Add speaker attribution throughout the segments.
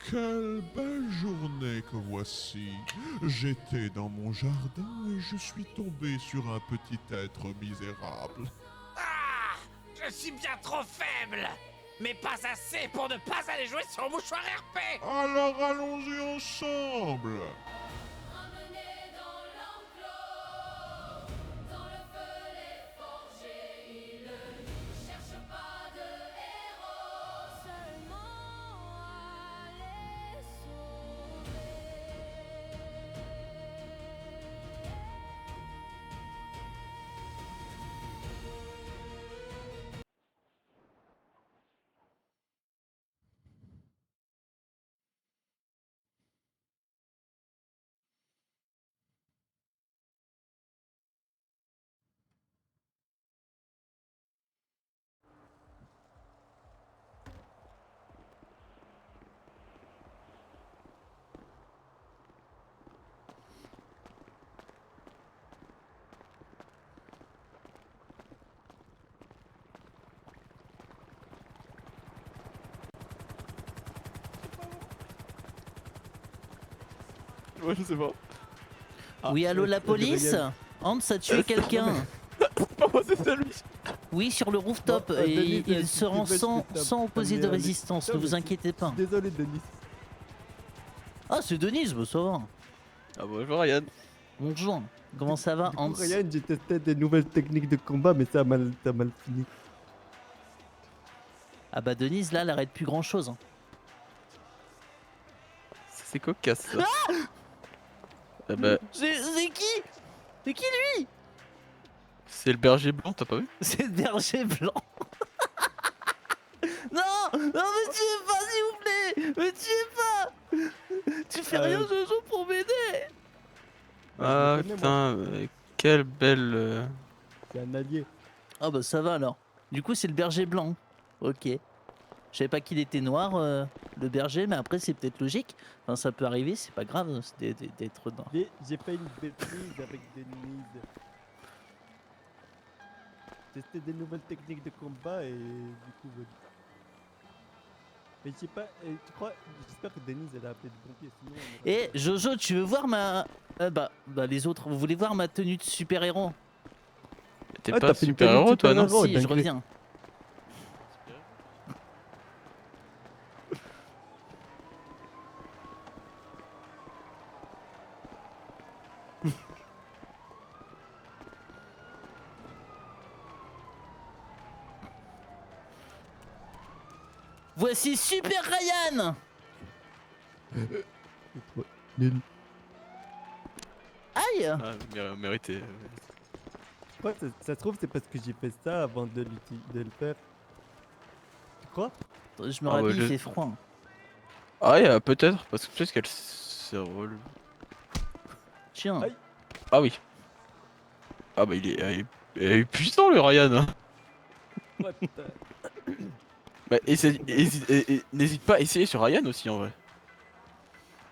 Speaker 1: Quelle belle journée que voici. J'étais dans mon jardin et je suis tombé sur un petit être misérable.
Speaker 2: Ah! Je suis bien trop faible! Mais pas assez pour ne pas aller jouer sur le mouchoir RP!
Speaker 1: Alors allons-y ensemble.
Speaker 3: Emmené dans l'enclos, dans le feu les forgés, ils ne cherchent pas de héros, seulement à les sauver.
Speaker 4: Ouais, je sais pas. Ah,
Speaker 5: Oui, allô, la police? Hans a tué quelqu'un.
Speaker 4: Oh, c'est ça lui.
Speaker 5: Oui, sur le rooftop.
Speaker 6: Bon,
Speaker 5: Et
Speaker 6: Denis,
Speaker 5: il
Speaker 6: si
Speaker 5: se
Speaker 6: tu
Speaker 5: rend
Speaker 6: veux, je
Speaker 5: sans,
Speaker 6: peux
Speaker 5: sans opposer de
Speaker 6: t'amener un-
Speaker 5: résistance,
Speaker 6: Non,
Speaker 5: ne
Speaker 6: mais
Speaker 5: vous inquiétez pas.
Speaker 6: Désolé, Denis.
Speaker 5: Ah, c'est Denise, bah, ça va.
Speaker 4: Ah bonjour Ryan.
Speaker 5: Bonjour. Comment ça va,
Speaker 6: Du coup,
Speaker 5: Hans?
Speaker 6: Ryan, j'ai testé des nouvelles techniques de combat, mais ça a mal fini.
Speaker 5: Ah bah Denise, là, elle arrête plus grand chose.
Speaker 4: C'est cocasse ça. Ah bah,
Speaker 5: C'est qui? C'est qui lui?
Speaker 4: c'est le berger blanc, t'as pas vu?
Speaker 5: C'est le berger blanc. Non, non, me tuez pas, s'il vous plaît. Me tuez pas. Tu fais rien, Jojo, pour m'aider.
Speaker 4: Ah
Speaker 6: je le connais,
Speaker 4: putain, quelle belle...
Speaker 6: C'est un allié.
Speaker 5: Ah bah ça va alors. Du coup, c'est le berger blanc. Ok. Je savais pas qu'il était noir, le berger, mais après, c'est peut-être logique. Enfin, ça peut arriver, c'est pas grave d'être noir.
Speaker 6: J'ai fait une bêtise avec Denise. Testé des nouvelles techniques de combat et du coup... Mais je sais pas, tu crois... J'espère que Denise, elle a appelé le pompier, sinon... on aurait-
Speaker 5: Et Jojo, tu veux voir ma... bah, les autres, vous voulez voir ma tenue de super-héros?
Speaker 4: T'es
Speaker 6: Ah,
Speaker 4: pas
Speaker 6: t'as fait une
Speaker 4: super héros
Speaker 6: tenue de
Speaker 4: toi, non?
Speaker 6: super-héros.
Speaker 5: Si, je
Speaker 6: dinguerie.
Speaker 5: reviens. Voici Super Ryan.
Speaker 6: Nul.
Speaker 5: Aïe.
Speaker 4: Ah, mérité.
Speaker 6: Je crois que ça se trouve, c'est parce que j'ai fait ça avant de le faire. Tu crois?
Speaker 5: Je me
Speaker 4: Ah ouais,
Speaker 5: rappelle, il
Speaker 4: je-
Speaker 5: fait froid.
Speaker 4: Ah ouais, peut-être, parce que peut-être qu'elle se relève.
Speaker 5: Tiens.
Speaker 6: Aïe.
Speaker 4: Ah oui. Ah bah il est puissant le Ryan hein.
Speaker 6: Ouais, putain.
Speaker 4: Bah n'hésite pas à essayer sur Ryan aussi en vrai.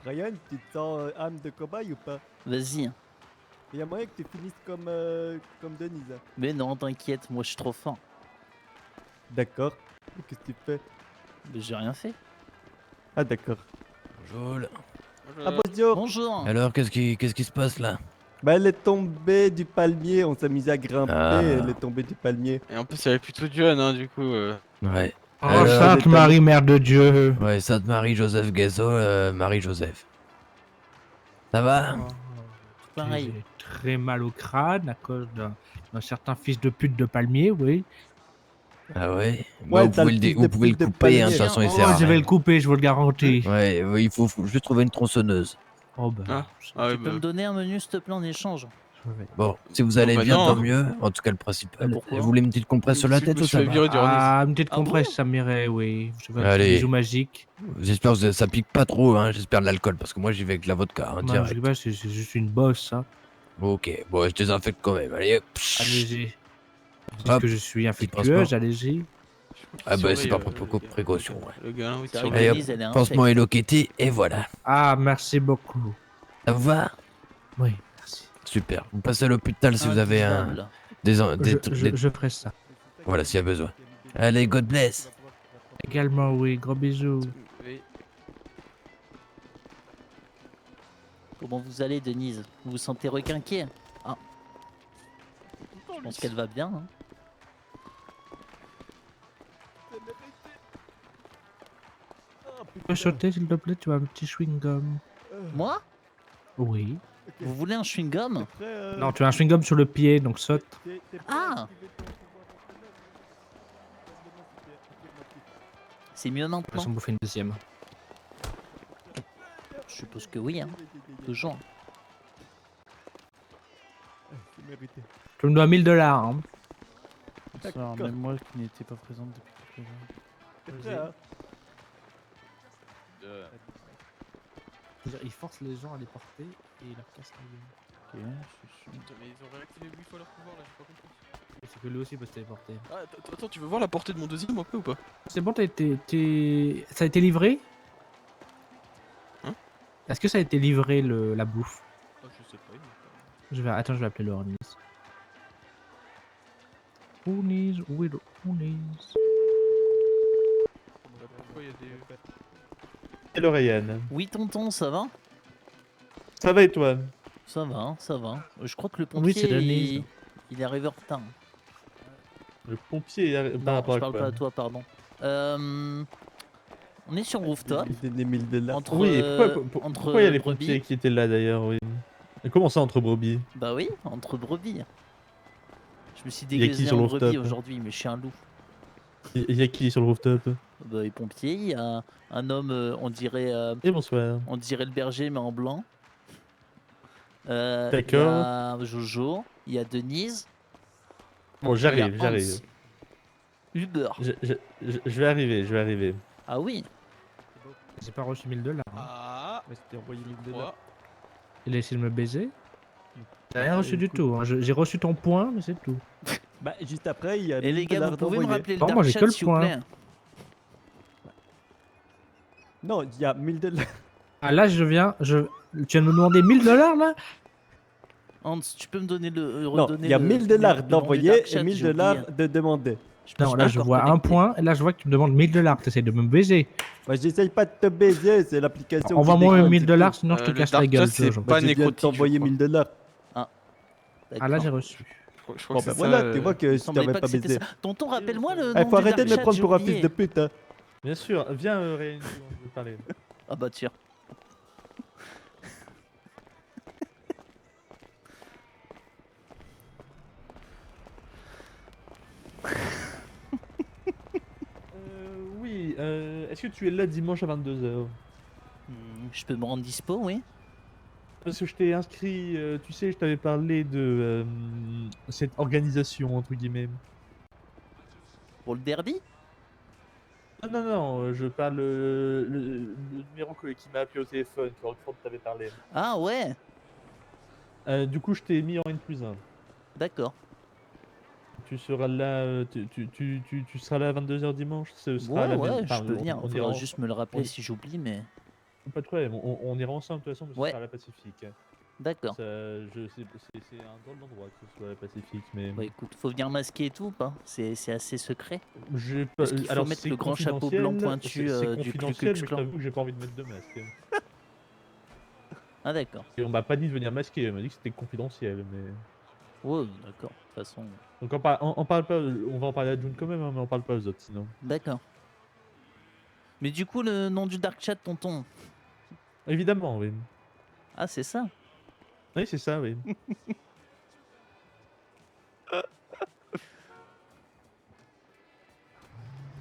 Speaker 6: Ryan, tu te sens âme de cobaye ou pas?
Speaker 5: Vas-y.
Speaker 6: Il y a moyen que tu finisses comme Denise. Hein.
Speaker 5: Mais non, t'inquiète, moi je suis trop fort.
Speaker 6: D'accord. Et qu'est-ce que tu fais?
Speaker 5: Mais j'ai rien fait.
Speaker 6: Ah d'accord.
Speaker 7: Bonjour.
Speaker 6: Ah bonjour.
Speaker 5: Bonjour.
Speaker 7: Alors, qu'est-ce qui se passe là?
Speaker 6: Bah elle est tombée du palmier, on s'est mis à grimper,
Speaker 7: Ah.
Speaker 6: elle est tombée du palmier.
Speaker 4: Et en plus elle est plutôt jeune hein du coup.
Speaker 7: Ouais.
Speaker 8: Oh,
Speaker 7: Alors,
Speaker 8: Sainte Marie, Mère de Dieu.
Speaker 7: Ouais, Sainte Marie Joseph Guesso, Marie-Joseph. Ça va?
Speaker 5: Pareil.
Speaker 8: J'ai très mal au crâne à cause d'un certain fils de pute de palmier, oui.
Speaker 7: Ah ouais?
Speaker 6: Ouais,
Speaker 7: Vous
Speaker 6: t'as
Speaker 7: pouvez
Speaker 6: le fils
Speaker 7: vous
Speaker 6: de
Speaker 7: pouvez le
Speaker 6: pute de
Speaker 7: couper, hein, de toute
Speaker 6: palmier.
Speaker 7: façon il
Speaker 5: Oh,
Speaker 7: sert
Speaker 8: Oh,
Speaker 7: à
Speaker 8: je vais
Speaker 7: rien.
Speaker 8: le couper, je vous le garantis.
Speaker 7: Ouais, il faut juste trouver une tronçonneuse.
Speaker 8: Oh ben,
Speaker 4: Ah, ah
Speaker 5: Tu
Speaker 4: ouais,
Speaker 5: peux me donner un menu, s'il te plaît, en échange?
Speaker 8: je vais.
Speaker 7: Bon, si vous allez
Speaker 4: bah
Speaker 7: bien,
Speaker 4: non.
Speaker 7: tant mieux. En tout cas, le principal.
Speaker 5: Pourquoi
Speaker 7: Vous voulez une petite compresse sur la
Speaker 4: C'est que
Speaker 7: tête
Speaker 4: je
Speaker 7: ou
Speaker 4: me
Speaker 7: ça
Speaker 4: suis
Speaker 7: va?
Speaker 4: viré du Ronis.
Speaker 8: Ah, une petite
Speaker 5: Ah bon
Speaker 8: compresse, ça m'irait, oui. Je veux un
Speaker 7: Allez.
Speaker 8: petit bijou magique.
Speaker 7: J'espère que ça pique pas trop, hein. J'espère de l'alcool, parce que moi j'y vais avec de la vodka, hein,
Speaker 8: Non, je
Speaker 7: direct.
Speaker 8: sais pas, c'est juste une bosse, ça.
Speaker 7: Ok, bon, je désinfecte quand même. Allez, hop.
Speaker 8: Allez-y. Dites
Speaker 7: Hop,
Speaker 8: que je suis
Speaker 7: petit
Speaker 8: infectueuse,
Speaker 7: pansement.
Speaker 8: allez-y.
Speaker 7: Ah bah c'est par
Speaker 4: Surveille,
Speaker 7: précaution, ouais.
Speaker 4: Le gars, oui,
Speaker 5: C'est
Speaker 4: sur
Speaker 5: vrai
Speaker 4: le-
Speaker 5: que
Speaker 7: Allez,
Speaker 5: Denise, elle est
Speaker 7: Pansement
Speaker 5: infecte.
Speaker 7: Hello Kitty, et voilà.
Speaker 8: Ah, merci beaucoup.
Speaker 7: Ça vous va?
Speaker 8: Oui, merci.
Speaker 7: Super. Vous passez à l'hôpital si vous avez
Speaker 5: Imbuvable.
Speaker 8: Je ferai ça.
Speaker 7: Voilà, s'il y a besoin. Allez, God bless.
Speaker 8: Également, oui, gros bisous.
Speaker 4: Oui.
Speaker 5: Comment vous allez, Denise? Vous vous sentez requinqué? Ah. Je pense qu'elle va bien. Hein.
Speaker 8: Tu peux sauter s'il te plaît, tu as un petit chewing-gum.
Speaker 5: Moi?
Speaker 8: Oui.
Speaker 5: Vous voulez un chewing-gum?
Speaker 8: Non, tu as un chewing-gum sur le pied, donc saute.
Speaker 5: Ah. C'est mieux
Speaker 8: On va
Speaker 5: maintenant?
Speaker 8: s'en bouffer une deuxième.
Speaker 5: Je suppose que oui, hein. Toujours.
Speaker 6: C'est mérité.
Speaker 8: Tu me dois 1000 $. Hein.
Speaker 6: D'accord.
Speaker 5: Même moi qui n'étais pas présente depuis quelques jours.
Speaker 6: T'es prêt, hein?
Speaker 8: Ils forcent les gens à les porter et ils leur cassent la gueule.
Speaker 5: Ok, je suis...
Speaker 4: Putain, mais ils ont réactivé 8 fois leur pouvoir là, j'ai pas compris.
Speaker 8: Et c'est que lui aussi peut se téléporter.
Speaker 4: Ah, attends, tu veux voir la portée de mon deuxième un peu ou pas?
Speaker 8: C'est bon, ça a été livré?
Speaker 4: Hein?
Speaker 8: Est-ce que ça a été livré la bouffe?
Speaker 4: Ah, je sais pas.
Speaker 8: Attends, je vais appeler le Hornis. Hornis, où est le Hornis?
Speaker 4: Pourquoi il y a des.
Speaker 9: Hello Ryan.
Speaker 5: Oui, tonton, ça va?
Speaker 9: Ça va et toi?
Speaker 5: Ça va, hein, ça va. Je crois que le
Speaker 8: Oui,
Speaker 5: pompier,
Speaker 8: c'est Denise.
Speaker 5: il est arrivé en retard.
Speaker 9: Le pompier par
Speaker 5: Non,
Speaker 9: rapport
Speaker 5: je
Speaker 9: à
Speaker 5: parle
Speaker 9: quoi?
Speaker 5: pas à toi, pardon. On est sur rooftop.
Speaker 6: Il donne des 1000 $.
Speaker 5: Entre,
Speaker 9: Oui,
Speaker 5: entre
Speaker 9: pourquoi il y a les
Speaker 5: brebis.
Speaker 9: pompiers qui étaient là d'ailleurs, oui. Et comment ça entre brebis?
Speaker 5: Bah oui, entre brebis. Je me suis
Speaker 9: Il y a qui
Speaker 5: déguisé
Speaker 9: sur
Speaker 5: en
Speaker 9: le
Speaker 5: brebis
Speaker 9: rooftop?
Speaker 5: aujourd'hui, mais je suis un loup.
Speaker 9: Il y a qui sur le rooftop?
Speaker 5: Bah, les pompiers, il y a un homme, on dirait
Speaker 9: Et bonsoir.
Speaker 5: le berger, mais en blanc. Il y
Speaker 9: D'accord.
Speaker 5: a Jojo, il y a Denise.
Speaker 9: Bon,
Speaker 5: il y a
Speaker 9: j'arrive.
Speaker 5: Hans. Uber.
Speaker 9: Je vais arriver.
Speaker 5: Ah oui.
Speaker 8: J'ai pas reçu 1000 $. Hein.
Speaker 4: Ah,
Speaker 6: Ouais, c'était envoyé 1000 $.
Speaker 4: quoi?
Speaker 8: Il a essayé de me baiser. J'ai rien reçu du tout. Hein. J'ai reçu ton point, mais c'est tout.
Speaker 6: Bah, juste après, il y a
Speaker 5: Et les
Speaker 6: 1000
Speaker 5: gars,
Speaker 6: $
Speaker 5: vous pouvez me
Speaker 6: d'envoyés.
Speaker 5: rappeler le
Speaker 8: Bon, moi,
Speaker 5: dark
Speaker 8: j'ai
Speaker 5: chat,
Speaker 8: que le
Speaker 5: s'il vous
Speaker 8: point.
Speaker 5: plaît?
Speaker 6: Non, il y a 1000 $.
Speaker 8: Ah là, tu viens de me demander 1000 $ là?
Speaker 5: Hans, tu peux me donner le
Speaker 6: Non,
Speaker 5: redonner
Speaker 6: il y a
Speaker 5: le-
Speaker 6: 1000
Speaker 5: le nom
Speaker 6: $
Speaker 5: du
Speaker 6: d'envoyer
Speaker 5: dark
Speaker 6: et
Speaker 5: chat,
Speaker 6: 1000
Speaker 5: j'ai oublié.
Speaker 6: $ de demander.
Speaker 8: Non, là, je
Speaker 5: encore
Speaker 8: vois un
Speaker 5: connecté.
Speaker 8: point, et là, je vois que tu me demandes 1000 $. T'essayes de me baiser.
Speaker 6: Moi, j'essaye pas de te baiser, c'est l'application. qui
Speaker 8: Envoie-moi
Speaker 6: déconne,
Speaker 8: 1000
Speaker 6: c'est
Speaker 8: $,
Speaker 6: tout.
Speaker 8: sinon je te
Speaker 4: le
Speaker 8: casse la
Speaker 4: dark
Speaker 8: gueule.
Speaker 4: chat, c'est
Speaker 8: Jojo.
Speaker 4: pas
Speaker 6: Moi, je viens de
Speaker 4: nécrotique, je
Speaker 6: t'envoyer
Speaker 4: crois.
Speaker 6: 1000 $.
Speaker 8: Ah là,
Speaker 5: D'accord.
Speaker 8: j'ai reçu.
Speaker 4: Je crois
Speaker 6: Bon,
Speaker 4: que
Speaker 6: bah
Speaker 4: c'est
Speaker 6: voilà,
Speaker 4: ça,
Speaker 6: tu vois que
Speaker 5: Il
Speaker 6: je
Speaker 5: semblait
Speaker 6: t'avais
Speaker 5: pas
Speaker 6: pas
Speaker 5: que c'était
Speaker 6: baisé.
Speaker 5: ça. Tonton, rappelle-moi le
Speaker 6: Eh,
Speaker 5: nom
Speaker 6: faut
Speaker 5: du
Speaker 6: arrêter
Speaker 5: dark
Speaker 6: de me
Speaker 5: chat,
Speaker 6: prendre
Speaker 5: j'ai
Speaker 6: pour un
Speaker 5: oublié.
Speaker 6: fils de pute, hein.
Speaker 9: Bien sûr, viens Ryan, je veux parler.
Speaker 5: Ah bah tiens.
Speaker 9: Oui, est-ce que tu es là dimanche à 22h?
Speaker 5: Je peux me rendre dispo, oui.
Speaker 9: Parce que je t'ai inscrit, tu sais, je t'avais parlé de cette organisation, entre guillemets.
Speaker 5: Pour le derby?
Speaker 9: Non, je parle le numéro qui m'a appelé au téléphone, que Rockford t'avait parlé.
Speaker 5: Ah ouais,
Speaker 9: Du coup, je t'ai mis en N+1.
Speaker 5: d'accord.
Speaker 9: Tu seras là, tu seras là à 22h dimanche? Ce sera à
Speaker 5: Ouais,
Speaker 9: la
Speaker 5: ouais,
Speaker 9: même-
Speaker 5: je
Speaker 9: enfin,
Speaker 5: peux venir.
Speaker 9: on
Speaker 5: Il
Speaker 9: ira
Speaker 5: faudra juste me le rappeler
Speaker 9: on-
Speaker 5: si j'oublie, mais...
Speaker 9: Pas de problème, on ira ensemble de toute façon, parce que
Speaker 5: Ouais.
Speaker 9: ce sera à la Pacifique.
Speaker 5: D'accord.
Speaker 9: C'est un drôle d'endroit que ce soit à la Pacifique, mais...
Speaker 5: Bah écoute, faut venir masquer et tout ou pas? C'est assez secret.
Speaker 9: J'ai pas-
Speaker 5: Est-ce qu'il faut
Speaker 9: alors,
Speaker 5: mettre
Speaker 9: c'est
Speaker 5: le grand chapeau
Speaker 9: confidentiel,
Speaker 5: blanc pointu,
Speaker 9: c'est
Speaker 5: du Ku
Speaker 9: confidentiel,
Speaker 5: Klux
Speaker 9: mais je
Speaker 5: Klan?
Speaker 9: t'avoue que j'ai pas envie de mettre de masque.
Speaker 5: Ah d'accord.
Speaker 9: Et on m'a pas dit de venir masquer, on m'a dit que c'était confidentiel, mais...
Speaker 5: Ouais, d'accord. De toute façon...
Speaker 9: Donc on parle pas, on va en parler à June quand même, hein, mais on parle pas aux autres sinon.
Speaker 5: D'accord. Mais du coup, le nom du dark chat, tonton...
Speaker 9: Évidemment, oui.
Speaker 5: Ah, c'est ça?
Speaker 9: Oui, c'est ça, oui.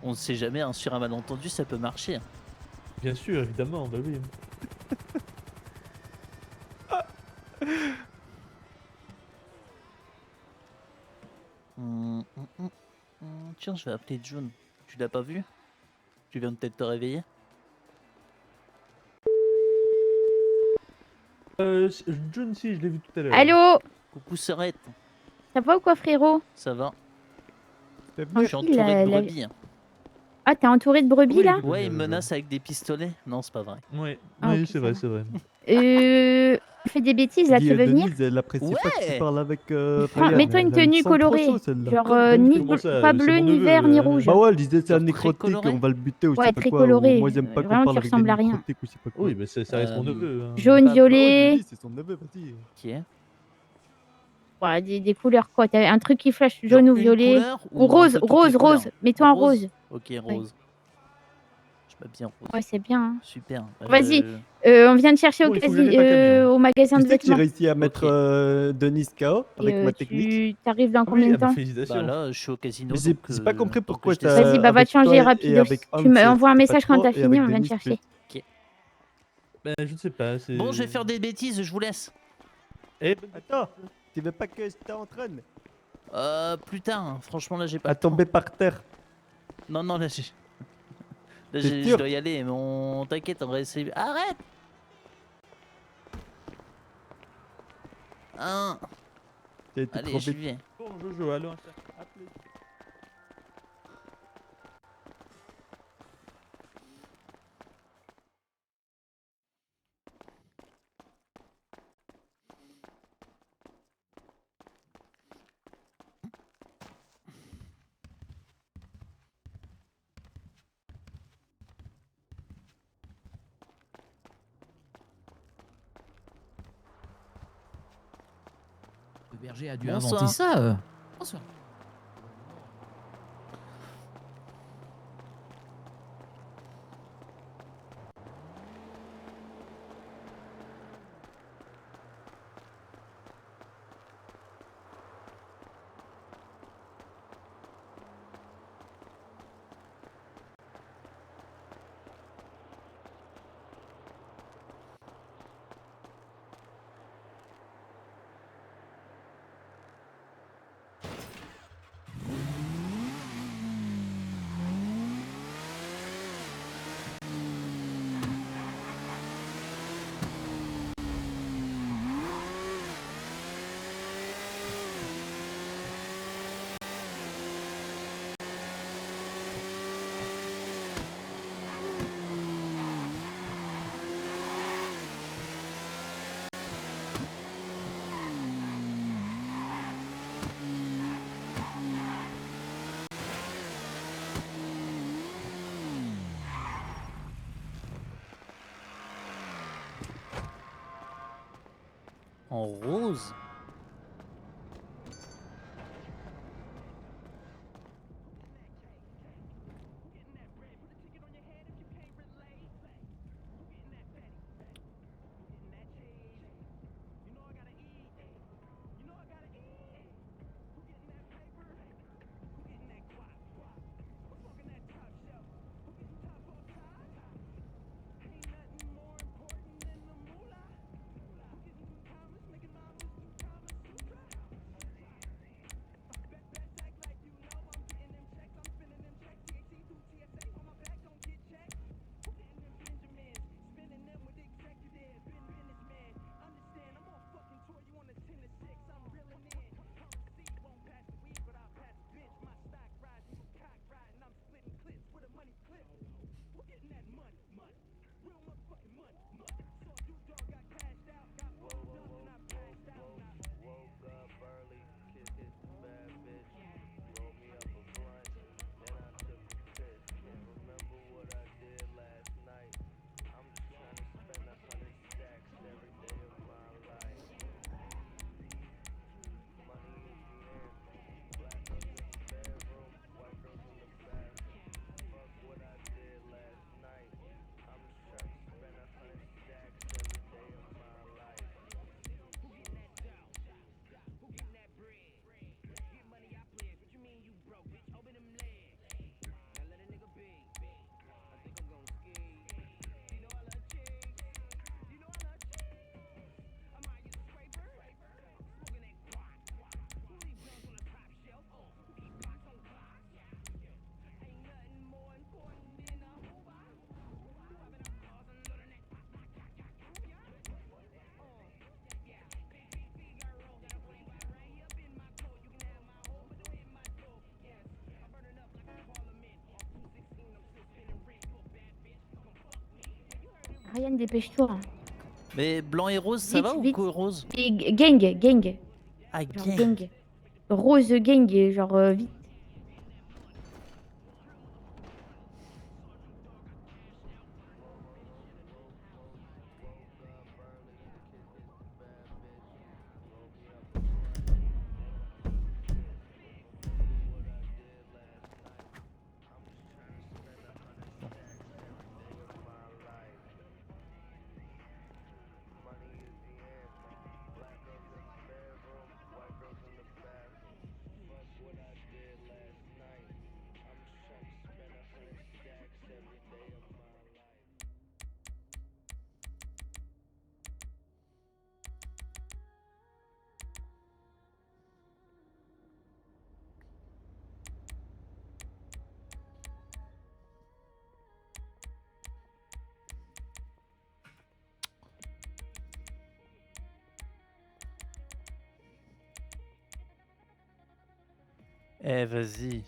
Speaker 5: On ne sait jamais, hein, sur un malentendu, ça peut marcher.
Speaker 9: Bien sûr, évidemment, bah oui.
Speaker 5: Tiens, je vais appeler June. Tu l'as pas vu? Tu viens peut-être te réveiller?
Speaker 9: June, si, je l'ai vu tout à l'heure.
Speaker 10: Allô?
Speaker 5: Coucou Serette,
Speaker 10: Ça va ou quoi, frérot?
Speaker 5: ça va?
Speaker 6: T'es
Speaker 5: Je
Speaker 6: venu?
Speaker 5: suis entouré de
Speaker 10: la-
Speaker 5: brebis. hein.
Speaker 10: Ah, t'es entouré de brebis
Speaker 9: Oui,
Speaker 10: là?
Speaker 9: je-
Speaker 5: Ouais, ils
Speaker 9: je-
Speaker 5: me menacent avec des pistolets. Non, c'est pas vrai.
Speaker 9: Ouais,
Speaker 10: Ah,
Speaker 9: oui,
Speaker 10: ok,
Speaker 9: c'est vrai,
Speaker 10: ça
Speaker 9: c'est vrai.
Speaker 10: Tu fais des bêtises là, tu veux venir?
Speaker 6: Denise, elle apprécie pas que
Speaker 5: Ouais.
Speaker 6: tu parles avec.
Speaker 10: Prends-
Speaker 6: Ryan,
Speaker 10: Mets-toi une
Speaker 6: elle
Speaker 10: tenue
Speaker 6: sent trop
Speaker 10: colorée.
Speaker 6: chaud, celle-là.
Speaker 10: Genre
Speaker 6: Donne-lui.
Speaker 9: Comment ça,
Speaker 10: pas
Speaker 9: c'est
Speaker 10: bleu,
Speaker 9: mon
Speaker 10: ni
Speaker 9: neveu,
Speaker 10: vert, ni rouge.
Speaker 6: Bah ouais, elle disait c'est un
Speaker 5: Genre très
Speaker 6: nécrotique,
Speaker 5: coloré.
Speaker 6: on va le buter ou je
Speaker 10: Ouais,
Speaker 6: sais pas
Speaker 10: très
Speaker 6: quoi.
Speaker 10: coloré.
Speaker 6: Ou moi j'aime pas qu'on
Speaker 10: Vraiment,
Speaker 6: parle
Speaker 10: tu
Speaker 6: avec des
Speaker 10: ressembles à rien.
Speaker 6: nécrotiques ou je sais pas quoi.
Speaker 9: Oui, mais ça reste mon
Speaker 5: Euh,
Speaker 9: neveu. hein.
Speaker 10: Jaune,
Speaker 5: Bah,
Speaker 6: Bah ouais, je
Speaker 10: violet.
Speaker 6: lui dis, c'est son neveu, vas-y.
Speaker 5: Ok.
Speaker 10: Ouais, des couleurs quoi. T'as un truc qui flash jaune
Speaker 5: Genre
Speaker 10: ou
Speaker 5: une
Speaker 10: violet.
Speaker 5: couleur
Speaker 10: Ou
Speaker 5: un
Speaker 10: rose,
Speaker 5: peu toutes
Speaker 10: rose,
Speaker 5: les couleurs?
Speaker 10: rose. Mets-toi en rose.
Speaker 5: Ok, rose. Je mets bien rose.
Speaker 10: Ouais, c'est bien. Hein.
Speaker 5: Super.
Speaker 10: Vas-y. On vient te chercher
Speaker 9: Bon, il faut que j'aille mettre un camion.
Speaker 10: au magasin
Speaker 6: Tu
Speaker 10: de
Speaker 6: sais que j'ai
Speaker 10: vêtements.
Speaker 6: réussi à mettre Denise KO avec ma technique.
Speaker 10: Tu t'arrives dans
Speaker 9: Ah
Speaker 10: combien
Speaker 9: oui,
Speaker 10: de
Speaker 9: ah bah,
Speaker 10: temps?
Speaker 9: félicitations.
Speaker 5: Bah là, je suis au casino.
Speaker 6: Mais j'ai
Speaker 5: donc,
Speaker 6: pas compris
Speaker 5: donc
Speaker 6: pourquoi
Speaker 5: je
Speaker 6: t'as.
Speaker 5: descends.
Speaker 10: Vas-y, bah va
Speaker 6: avec
Speaker 10: te changer
Speaker 6: toi et
Speaker 10: rapidos.
Speaker 6: avec Hans,
Speaker 10: Tu m'envoies un
Speaker 6: c'était pas
Speaker 10: message quand
Speaker 6: trop,
Speaker 10: t'as
Speaker 6: et
Speaker 10: fini,
Speaker 6: avec
Speaker 10: on vient te
Speaker 6: Denise,
Speaker 10: chercher.
Speaker 9: Ben, je ne sais pas. c'est-
Speaker 5: Bon, je vais faire des bêtises, je vous laisse.
Speaker 9: Eh,
Speaker 6: Attends, tu veux pas que je t'entraîne
Speaker 5: Plus tard, hein. Franchement, là, j'ai pas.
Speaker 6: à tomber par terre?
Speaker 5: Non, non, là, j'ai. Là,
Speaker 6: T'es
Speaker 5: je
Speaker 6: sûr?
Speaker 5: dois y aller, mais on t'inquiète, on va essayer. Arrête! Hein.
Speaker 6: T'as été
Speaker 5: Allez,
Speaker 6: trop
Speaker 5: j'y
Speaker 6: vite.
Speaker 5: vais.
Speaker 9: bon, Jojo, allons. À plus.
Speaker 7: Le berger a dû
Speaker 5: Bonsoir.
Speaker 7: inventer ça. Bonsoir.
Speaker 5: En rose.
Speaker 10: Ryan, dépêche-toi.
Speaker 5: Mais blanc et rose, ça
Speaker 10: Vite,
Speaker 5: va ou
Speaker 10: vite.
Speaker 5: que rose?
Speaker 10: Et gang.
Speaker 5: Ah,
Speaker 10: Genre
Speaker 5: gang.
Speaker 10: gang. Rose gang, et genre vite.
Speaker 5: Eh, vas-y.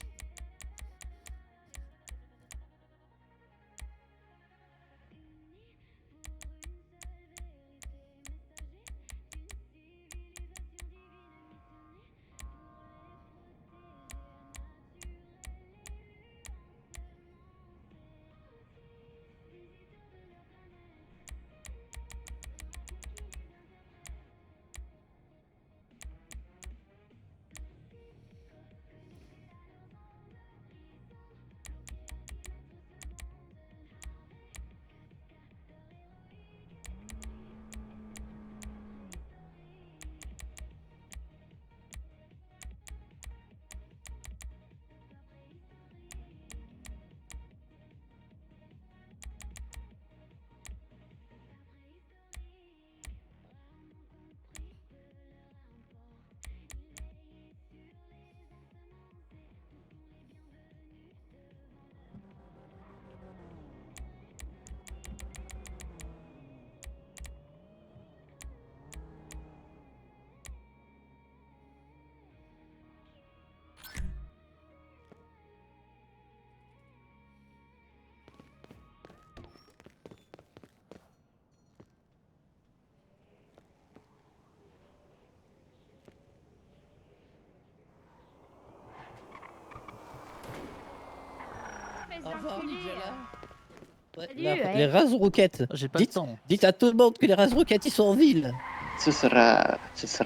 Speaker 10: Salut,
Speaker 7: Les rases roquettes.
Speaker 5: J'ai pas le temps.
Speaker 7: Dites à tout le monde que les rases roquettes ils sont en ville.
Speaker 11: Ce sera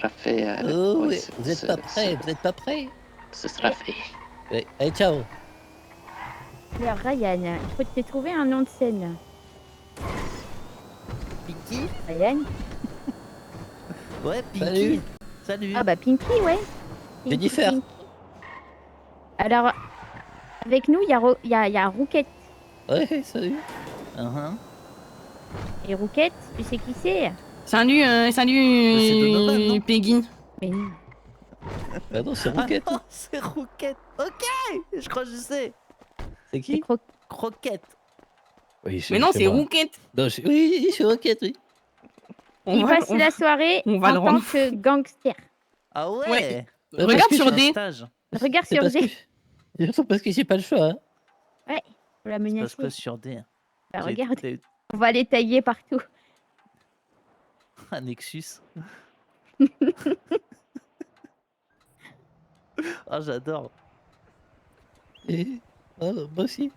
Speaker 11: fait.
Speaker 7: Oh,
Speaker 11: oui,
Speaker 7: oui. Vous êtes pas prêts, vous êtes pas prêts.
Speaker 11: Ce sera fait.
Speaker 7: Ouais. Allez, ciao.
Speaker 10: Alors Ryan, il faut te trouver un nom de scène.
Speaker 5: Pinky?
Speaker 10: Ryan?
Speaker 5: Ouais, Pinky.
Speaker 7: Salut.
Speaker 5: Salut.
Speaker 10: Ah bah Pinky, ouais.
Speaker 7: Jennifer.
Speaker 10: Pinky. Alors, avec nous, il y a Rouquette.
Speaker 7: Ouais, salut.
Speaker 10: Et Rouquette, tu sais qui c'est?
Speaker 12: Salut,
Speaker 5: c'est Donovan, non?
Speaker 12: Peggy.
Speaker 10: Mais non.
Speaker 7: Bah non, c'est Roquette.
Speaker 5: Ah non, c'est Roquette. Ok, je crois que je sais.
Speaker 7: C'est qui?
Speaker 5: Croquette.
Speaker 7: Oui,
Speaker 12: Mais non, c'est
Speaker 7: moi.
Speaker 12: Rouquette.
Speaker 7: Non, oui, c'est Roquette, oui.
Speaker 10: Il passe la soirée
Speaker 12: on va
Speaker 10: en
Speaker 12: le
Speaker 10: tant
Speaker 12: rendre.
Speaker 10: que gangster.
Speaker 5: Ah ouais,
Speaker 12: Ouais.
Speaker 7: Parce
Speaker 12: Regarde
Speaker 7: que
Speaker 12: sur
Speaker 7: j'ai-
Speaker 12: D.
Speaker 5: Stage.
Speaker 10: Regarde
Speaker 7: C'est
Speaker 10: sur
Speaker 7: parce
Speaker 10: D.
Speaker 7: que... Parce que j'ai pas le choix. Hein.
Speaker 10: Ouais, faut la
Speaker 5: Parce
Speaker 10: menacer.
Speaker 5: que sur D.
Speaker 10: Bah,
Speaker 5: j'ai-
Speaker 10: regarde,
Speaker 5: t'as eu
Speaker 10: on va les tailler partout.
Speaker 5: un Nexus. Ah, j'adore.
Speaker 7: Et... Ah, moi aussi.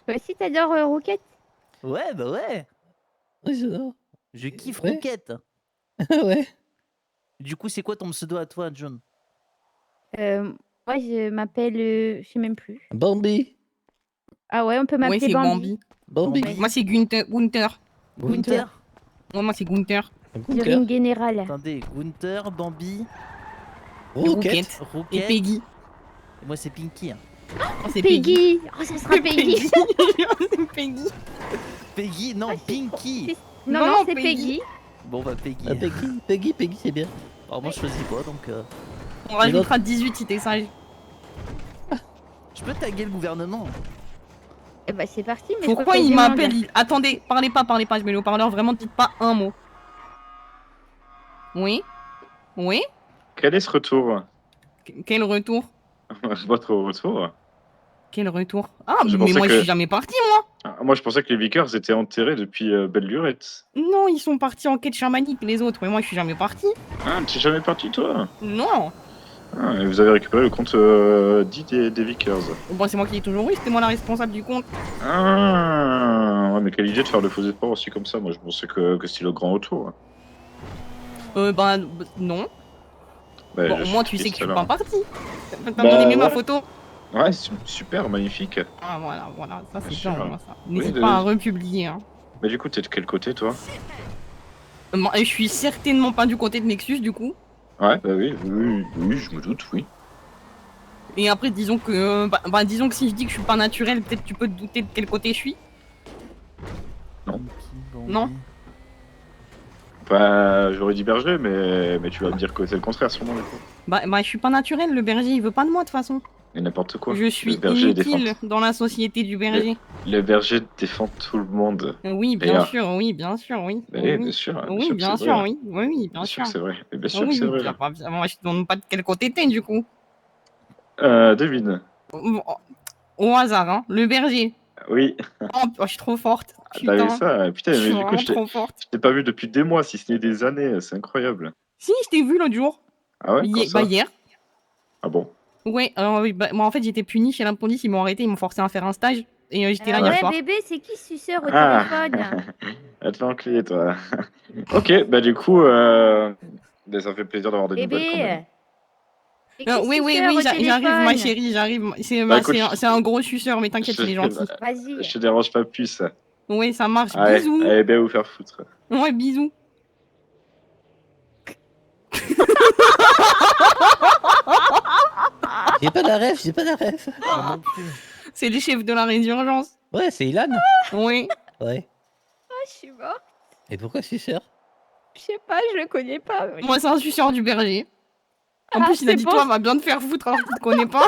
Speaker 10: Toi aussi, t'adores Rouquette?
Speaker 5: Ouais, bah ouais.
Speaker 7: Oui, j'adore.
Speaker 5: Je kiffe
Speaker 7: Ouais.
Speaker 5: Roquette.
Speaker 7: Ouais.
Speaker 5: Du coup, c'est quoi ton pseudo à toi, John?
Speaker 10: Moi, je m'appelle... je sais même plus.
Speaker 7: Bambi.
Speaker 10: Ah ouais, on peut
Speaker 12: Ouais,
Speaker 10: m'appeler
Speaker 12: c'est
Speaker 10: Bambi.
Speaker 12: Bambi.
Speaker 7: Bambi.
Speaker 12: Moi, c'est Gunther.
Speaker 5: Gunther.
Speaker 12: Ouais, moi, c'est Gunther.
Speaker 10: Du ring général.
Speaker 5: Attendez, Gunther, Bambi,
Speaker 7: Roquette.
Speaker 5: Roquette.
Speaker 12: Et Peggy.
Speaker 5: Et moi, c'est Pinky. Hein.
Speaker 12: Oh, c'est
Speaker 10: Peggy. Oh, ça sera Peggy.
Speaker 12: Peggy.
Speaker 5: Peggy, non, Pinky.
Speaker 10: Non,
Speaker 12: Non,
Speaker 10: non,
Speaker 12: non,
Speaker 10: c'est
Speaker 12: Peggy.
Speaker 10: Peggy.
Speaker 5: Bon, bah, Peggy.
Speaker 7: Ah, Peggy, c'est bien.
Speaker 5: Alors, moi, je choisis pas, donc.
Speaker 12: On rajoutera 18 si t'es sage.
Speaker 5: Je peux taguer le gouvernement.
Speaker 10: Eh bah, c'est parti. Mais
Speaker 12: Pourquoi il m'appelle Attendez, parlez pas, je mets le haut-parleur, vraiment, dites pas un mot. Oui? Oui?
Speaker 13: Quel est ce retour?
Speaker 12: Quel retour?
Speaker 13: Votre retour?
Speaker 12: Quel retour? Ah,
Speaker 13: Je
Speaker 12: mais
Speaker 13: pensais
Speaker 12: moi, je
Speaker 13: que-
Speaker 12: suis jamais parti, moi!
Speaker 13: Ah, moi, je pensais que les Vickers étaient enterrés depuis belle lurette.
Speaker 12: Non, ils sont partis en quête chamanique, les autres, mais moi, je suis jamais parti.
Speaker 13: Ah, t'es jamais parti, toi?
Speaker 12: Non!
Speaker 13: Ah, et vous avez récupéré le compte dit des Vickers.
Speaker 12: Bon, c'est moi qui l'ai toujours eu, c'était moi la responsable du compte.
Speaker 13: Ah, ouais, mais quelle idée de faire de faux espoirs aussi comme ça. Moi, je pensais que c'était le grand retour.
Speaker 12: Non.
Speaker 13: Bah,
Speaker 12: Bon,
Speaker 13: je
Speaker 12: au moins, tu
Speaker 13: suis
Speaker 12: sais que je suis
Speaker 13: triste,
Speaker 12: pas
Speaker 13: alors.
Speaker 12: parti. T'as
Speaker 13: Bah,
Speaker 12: bien aimé ma
Speaker 13: ouais.
Speaker 12: photo?
Speaker 13: Ouais, super, magnifique.
Speaker 12: Ah, voilà, ça c'est
Speaker 13: Bien
Speaker 12: bien,
Speaker 13: sûr.
Speaker 12: moi, ça.
Speaker 13: Oui,
Speaker 12: N'hésite pas à republier, hein.
Speaker 13: Mais du coup, t'es de quel côté, toi?
Speaker 12: Moi, je suis certainement pas du côté de Nexus, du coup.
Speaker 13: Ouais, bah oui, je me doute, oui.
Speaker 12: Et après, disons que disons que si je dis que je suis pas naturel, peut-être tu peux te douter de quel côté je suis. Non.
Speaker 13: Bah, j'aurais dit berger, mais tu vas me dire que c'est le contraire, sûrement, du coup.
Speaker 12: Bah, je suis pas naturel, le berger, il veut pas de moi, de toute façon.
Speaker 13: Et n'importe quoi.
Speaker 12: Je suis
Speaker 13: Le berger
Speaker 12: inutile dans la société du berger.
Speaker 13: Le berger défend tout le monde.
Speaker 12: Oui, bien
Speaker 13: D'ailleurs.
Speaker 12: sûr, oui, bien sûr, oui.
Speaker 13: Bah
Speaker 12: oui,
Speaker 13: oui, bien sûr, bien
Speaker 12: Oui,
Speaker 13: sûr que
Speaker 12: bien
Speaker 13: c'est
Speaker 12: sûr,
Speaker 13: vrai.
Speaker 12: oui. Oui, bien sûr.
Speaker 13: sûr que c'est vrai. Et bien sûr
Speaker 12: Oui,
Speaker 13: que c'est vrai.
Speaker 12: puis après, moi, je te demande pas de quel côté t'es, du coup.
Speaker 13: Devine.
Speaker 12: Au hasard, hein. Le berger.
Speaker 13: Oui.
Speaker 12: Oh, je suis trop forte.
Speaker 13: T'as vu
Speaker 12: Putain.
Speaker 13: ça? Putain,
Speaker 12: Je suis
Speaker 13: mais du coup,
Speaker 12: vraiment trop forte.
Speaker 13: je t'ai pas vu depuis des mois, si ce n'est des années. C'est incroyable.
Speaker 12: Si, je t'ai vu l'autre jour.
Speaker 13: Ah ouais? Quand ça?
Speaker 12: Hier.
Speaker 13: Ah bon?
Speaker 12: Ouais, oui, moi en fait j'étais punie chez la police, ils m'ont arrêté, ils m'ont forcé à faire un stage. Et j'étais là hier
Speaker 10: Ouais,
Speaker 12: soir.
Speaker 10: bébé, c'est qui ce suceur au
Speaker 13: Ah.
Speaker 10: téléphone?
Speaker 13: Elle te fait enculer, toi. Ok, bah du coup, bah, ça fait plaisir d'avoir des nouvelles quand
Speaker 10: Bébé.
Speaker 13: même.
Speaker 10: C'est qui ce
Speaker 12: Oui,
Speaker 10: suceur au
Speaker 12: j'arrive ma
Speaker 10: téléphone?
Speaker 12: chérie, j'arrive.
Speaker 13: Bah, écoute,
Speaker 12: C'est un gros suceur, mais t'inquiète, il est gentil.
Speaker 10: Vas-y.
Speaker 13: Je te dérange pas plus.
Speaker 12: Ouais, ça marche,
Speaker 13: Allez,
Speaker 12: bisous.
Speaker 13: allez bien vous faire foutre.
Speaker 12: Ouais, bisous.
Speaker 7: J'ai pas la ref, j'ai pas la ref.
Speaker 12: C'est les chefs de la résurgence.
Speaker 7: Ouais, c'est Ilan.
Speaker 12: Oui.
Speaker 7: Ouais.
Speaker 10: Ah, je suis morte.
Speaker 7: Et pourquoi suceur?
Speaker 10: Je sais pas, je le connais pas.
Speaker 12: Moi, c'est un suceur du berger. En
Speaker 10: Ah,
Speaker 12: plus, il a
Speaker 10: c'est
Speaker 12: dit
Speaker 10: bon.
Speaker 12: toi, va bien te faire foutre alors qu'il te connaît pas.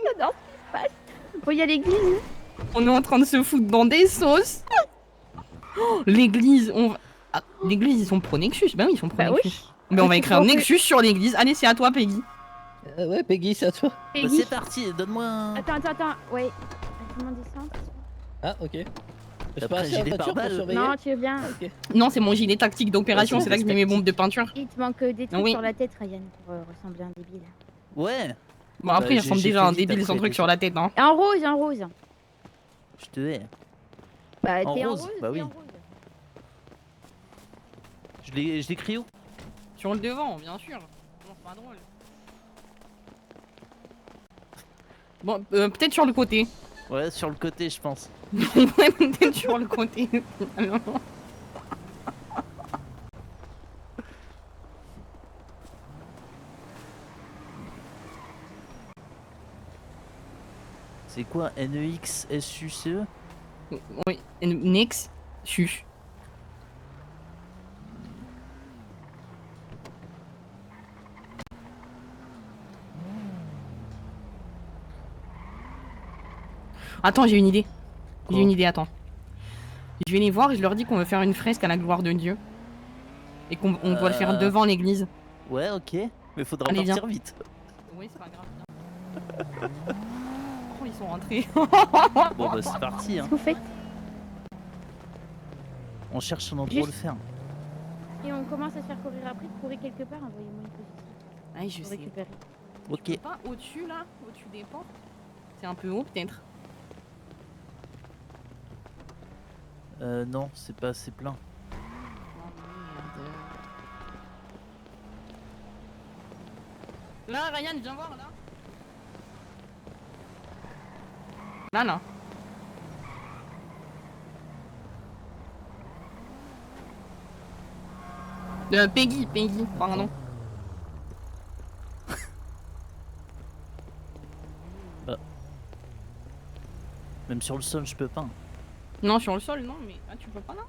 Speaker 10: J'adore ce qui se passe. Faut y aller à l'église.
Speaker 12: On est en train de se foutre dans des sauces. Oh, l'église, l'église, ils sont pro Nexus. Ben oui, ils sont pro Nexus. Mais on va écrire Nexus sur l'église. Allez, c'est à toi, Peggy.
Speaker 7: Ouais, Peggy, c'est à toi.
Speaker 10: Peggy.
Speaker 5: C'est parti, donne-moi un.
Speaker 10: Attends. Ouais. Comment descendre?
Speaker 7: Ah, ok. Je
Speaker 5: Après,
Speaker 7: passe
Speaker 5: j'ai
Speaker 7: à
Speaker 5: des
Speaker 7: la voiture pour
Speaker 5: pare-balles.
Speaker 7: surveiller.
Speaker 10: Non, tu veux bien.
Speaker 12: Non, c'est mon gilet tactique d'opération,
Speaker 5: Ouais,
Speaker 12: c'est là que je mets mes bombes de peinture.
Speaker 10: Il te manque des trucs
Speaker 12: Oui.
Speaker 10: sur la tête, Ryan, pour ressembler à un débile.
Speaker 5: Ouais.
Speaker 12: Bon, après, il ressemble
Speaker 5: j'ai
Speaker 12: déjà à un
Speaker 5: fait vite
Speaker 12: débile sans
Speaker 5: après,
Speaker 12: truc
Speaker 5: tout
Speaker 12: sur
Speaker 5: ça.
Speaker 12: la tête, hein.
Speaker 10: Un rose.
Speaker 5: Je te hais.
Speaker 10: Bah,
Speaker 5: En
Speaker 10: t'es en
Speaker 5: rose,
Speaker 10: rose,
Speaker 5: bah
Speaker 10: t'es
Speaker 5: oui.
Speaker 10: en rose.
Speaker 5: Je l'écris où?
Speaker 12: Sur le devant, bien sûr. Non, c'est pas drôle. Bon, peut-être sur le côté.
Speaker 5: Ouais, sur le côté, je pense.
Speaker 12: Ouais, peut-être sur le côté. Alors.
Speaker 5: C'est quoi NEXSUCE?
Speaker 12: Oui, Nex, Chu. Attends, j'ai une idée. J'ai une idée, attends. Je vais les voir et je leur dis qu'on veut faire une fresque à la gloire de Dieu. Et qu'on doit le faire devant l'église.
Speaker 5: Ouais, ok. Mais faudra
Speaker 12: Allez,
Speaker 5: partir
Speaker 12: viens.
Speaker 5: vite.
Speaker 12: Oui, c'est pas grave. Oh, ils sont rentrés.
Speaker 5: Bon, bah, c'est parti. Hein.
Speaker 10: Qu'est-ce que vous faites?
Speaker 5: On cherche un endroit où le faire.
Speaker 10: Et on commence à se faire courir après, courir quelque part, envoyez-moi une position.
Speaker 12: Ouais, je
Speaker 10: Pour
Speaker 12: sais.
Speaker 10: récupérer.
Speaker 5: Ok.
Speaker 12: Pas au-dessus là, au-dessus des portes. C'est un peu haut peut-être.
Speaker 5: Non, c'est pas assez plein.
Speaker 12: Là, Ryan, viens voir là. Là, là. Peggy, pardon.
Speaker 5: Bah. Même sur le sol, je peux pas.
Speaker 12: Non, sur le sol, non, mais ah, tu peux pas là.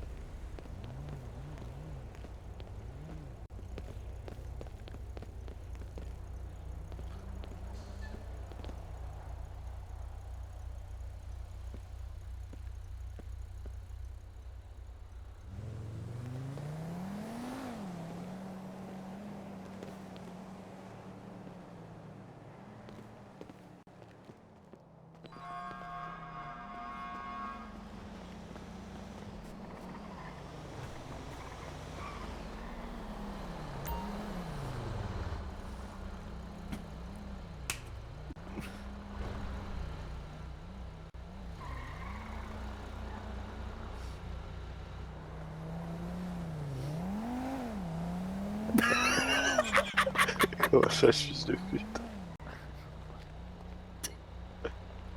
Speaker 14: Comment ça, fils de pute?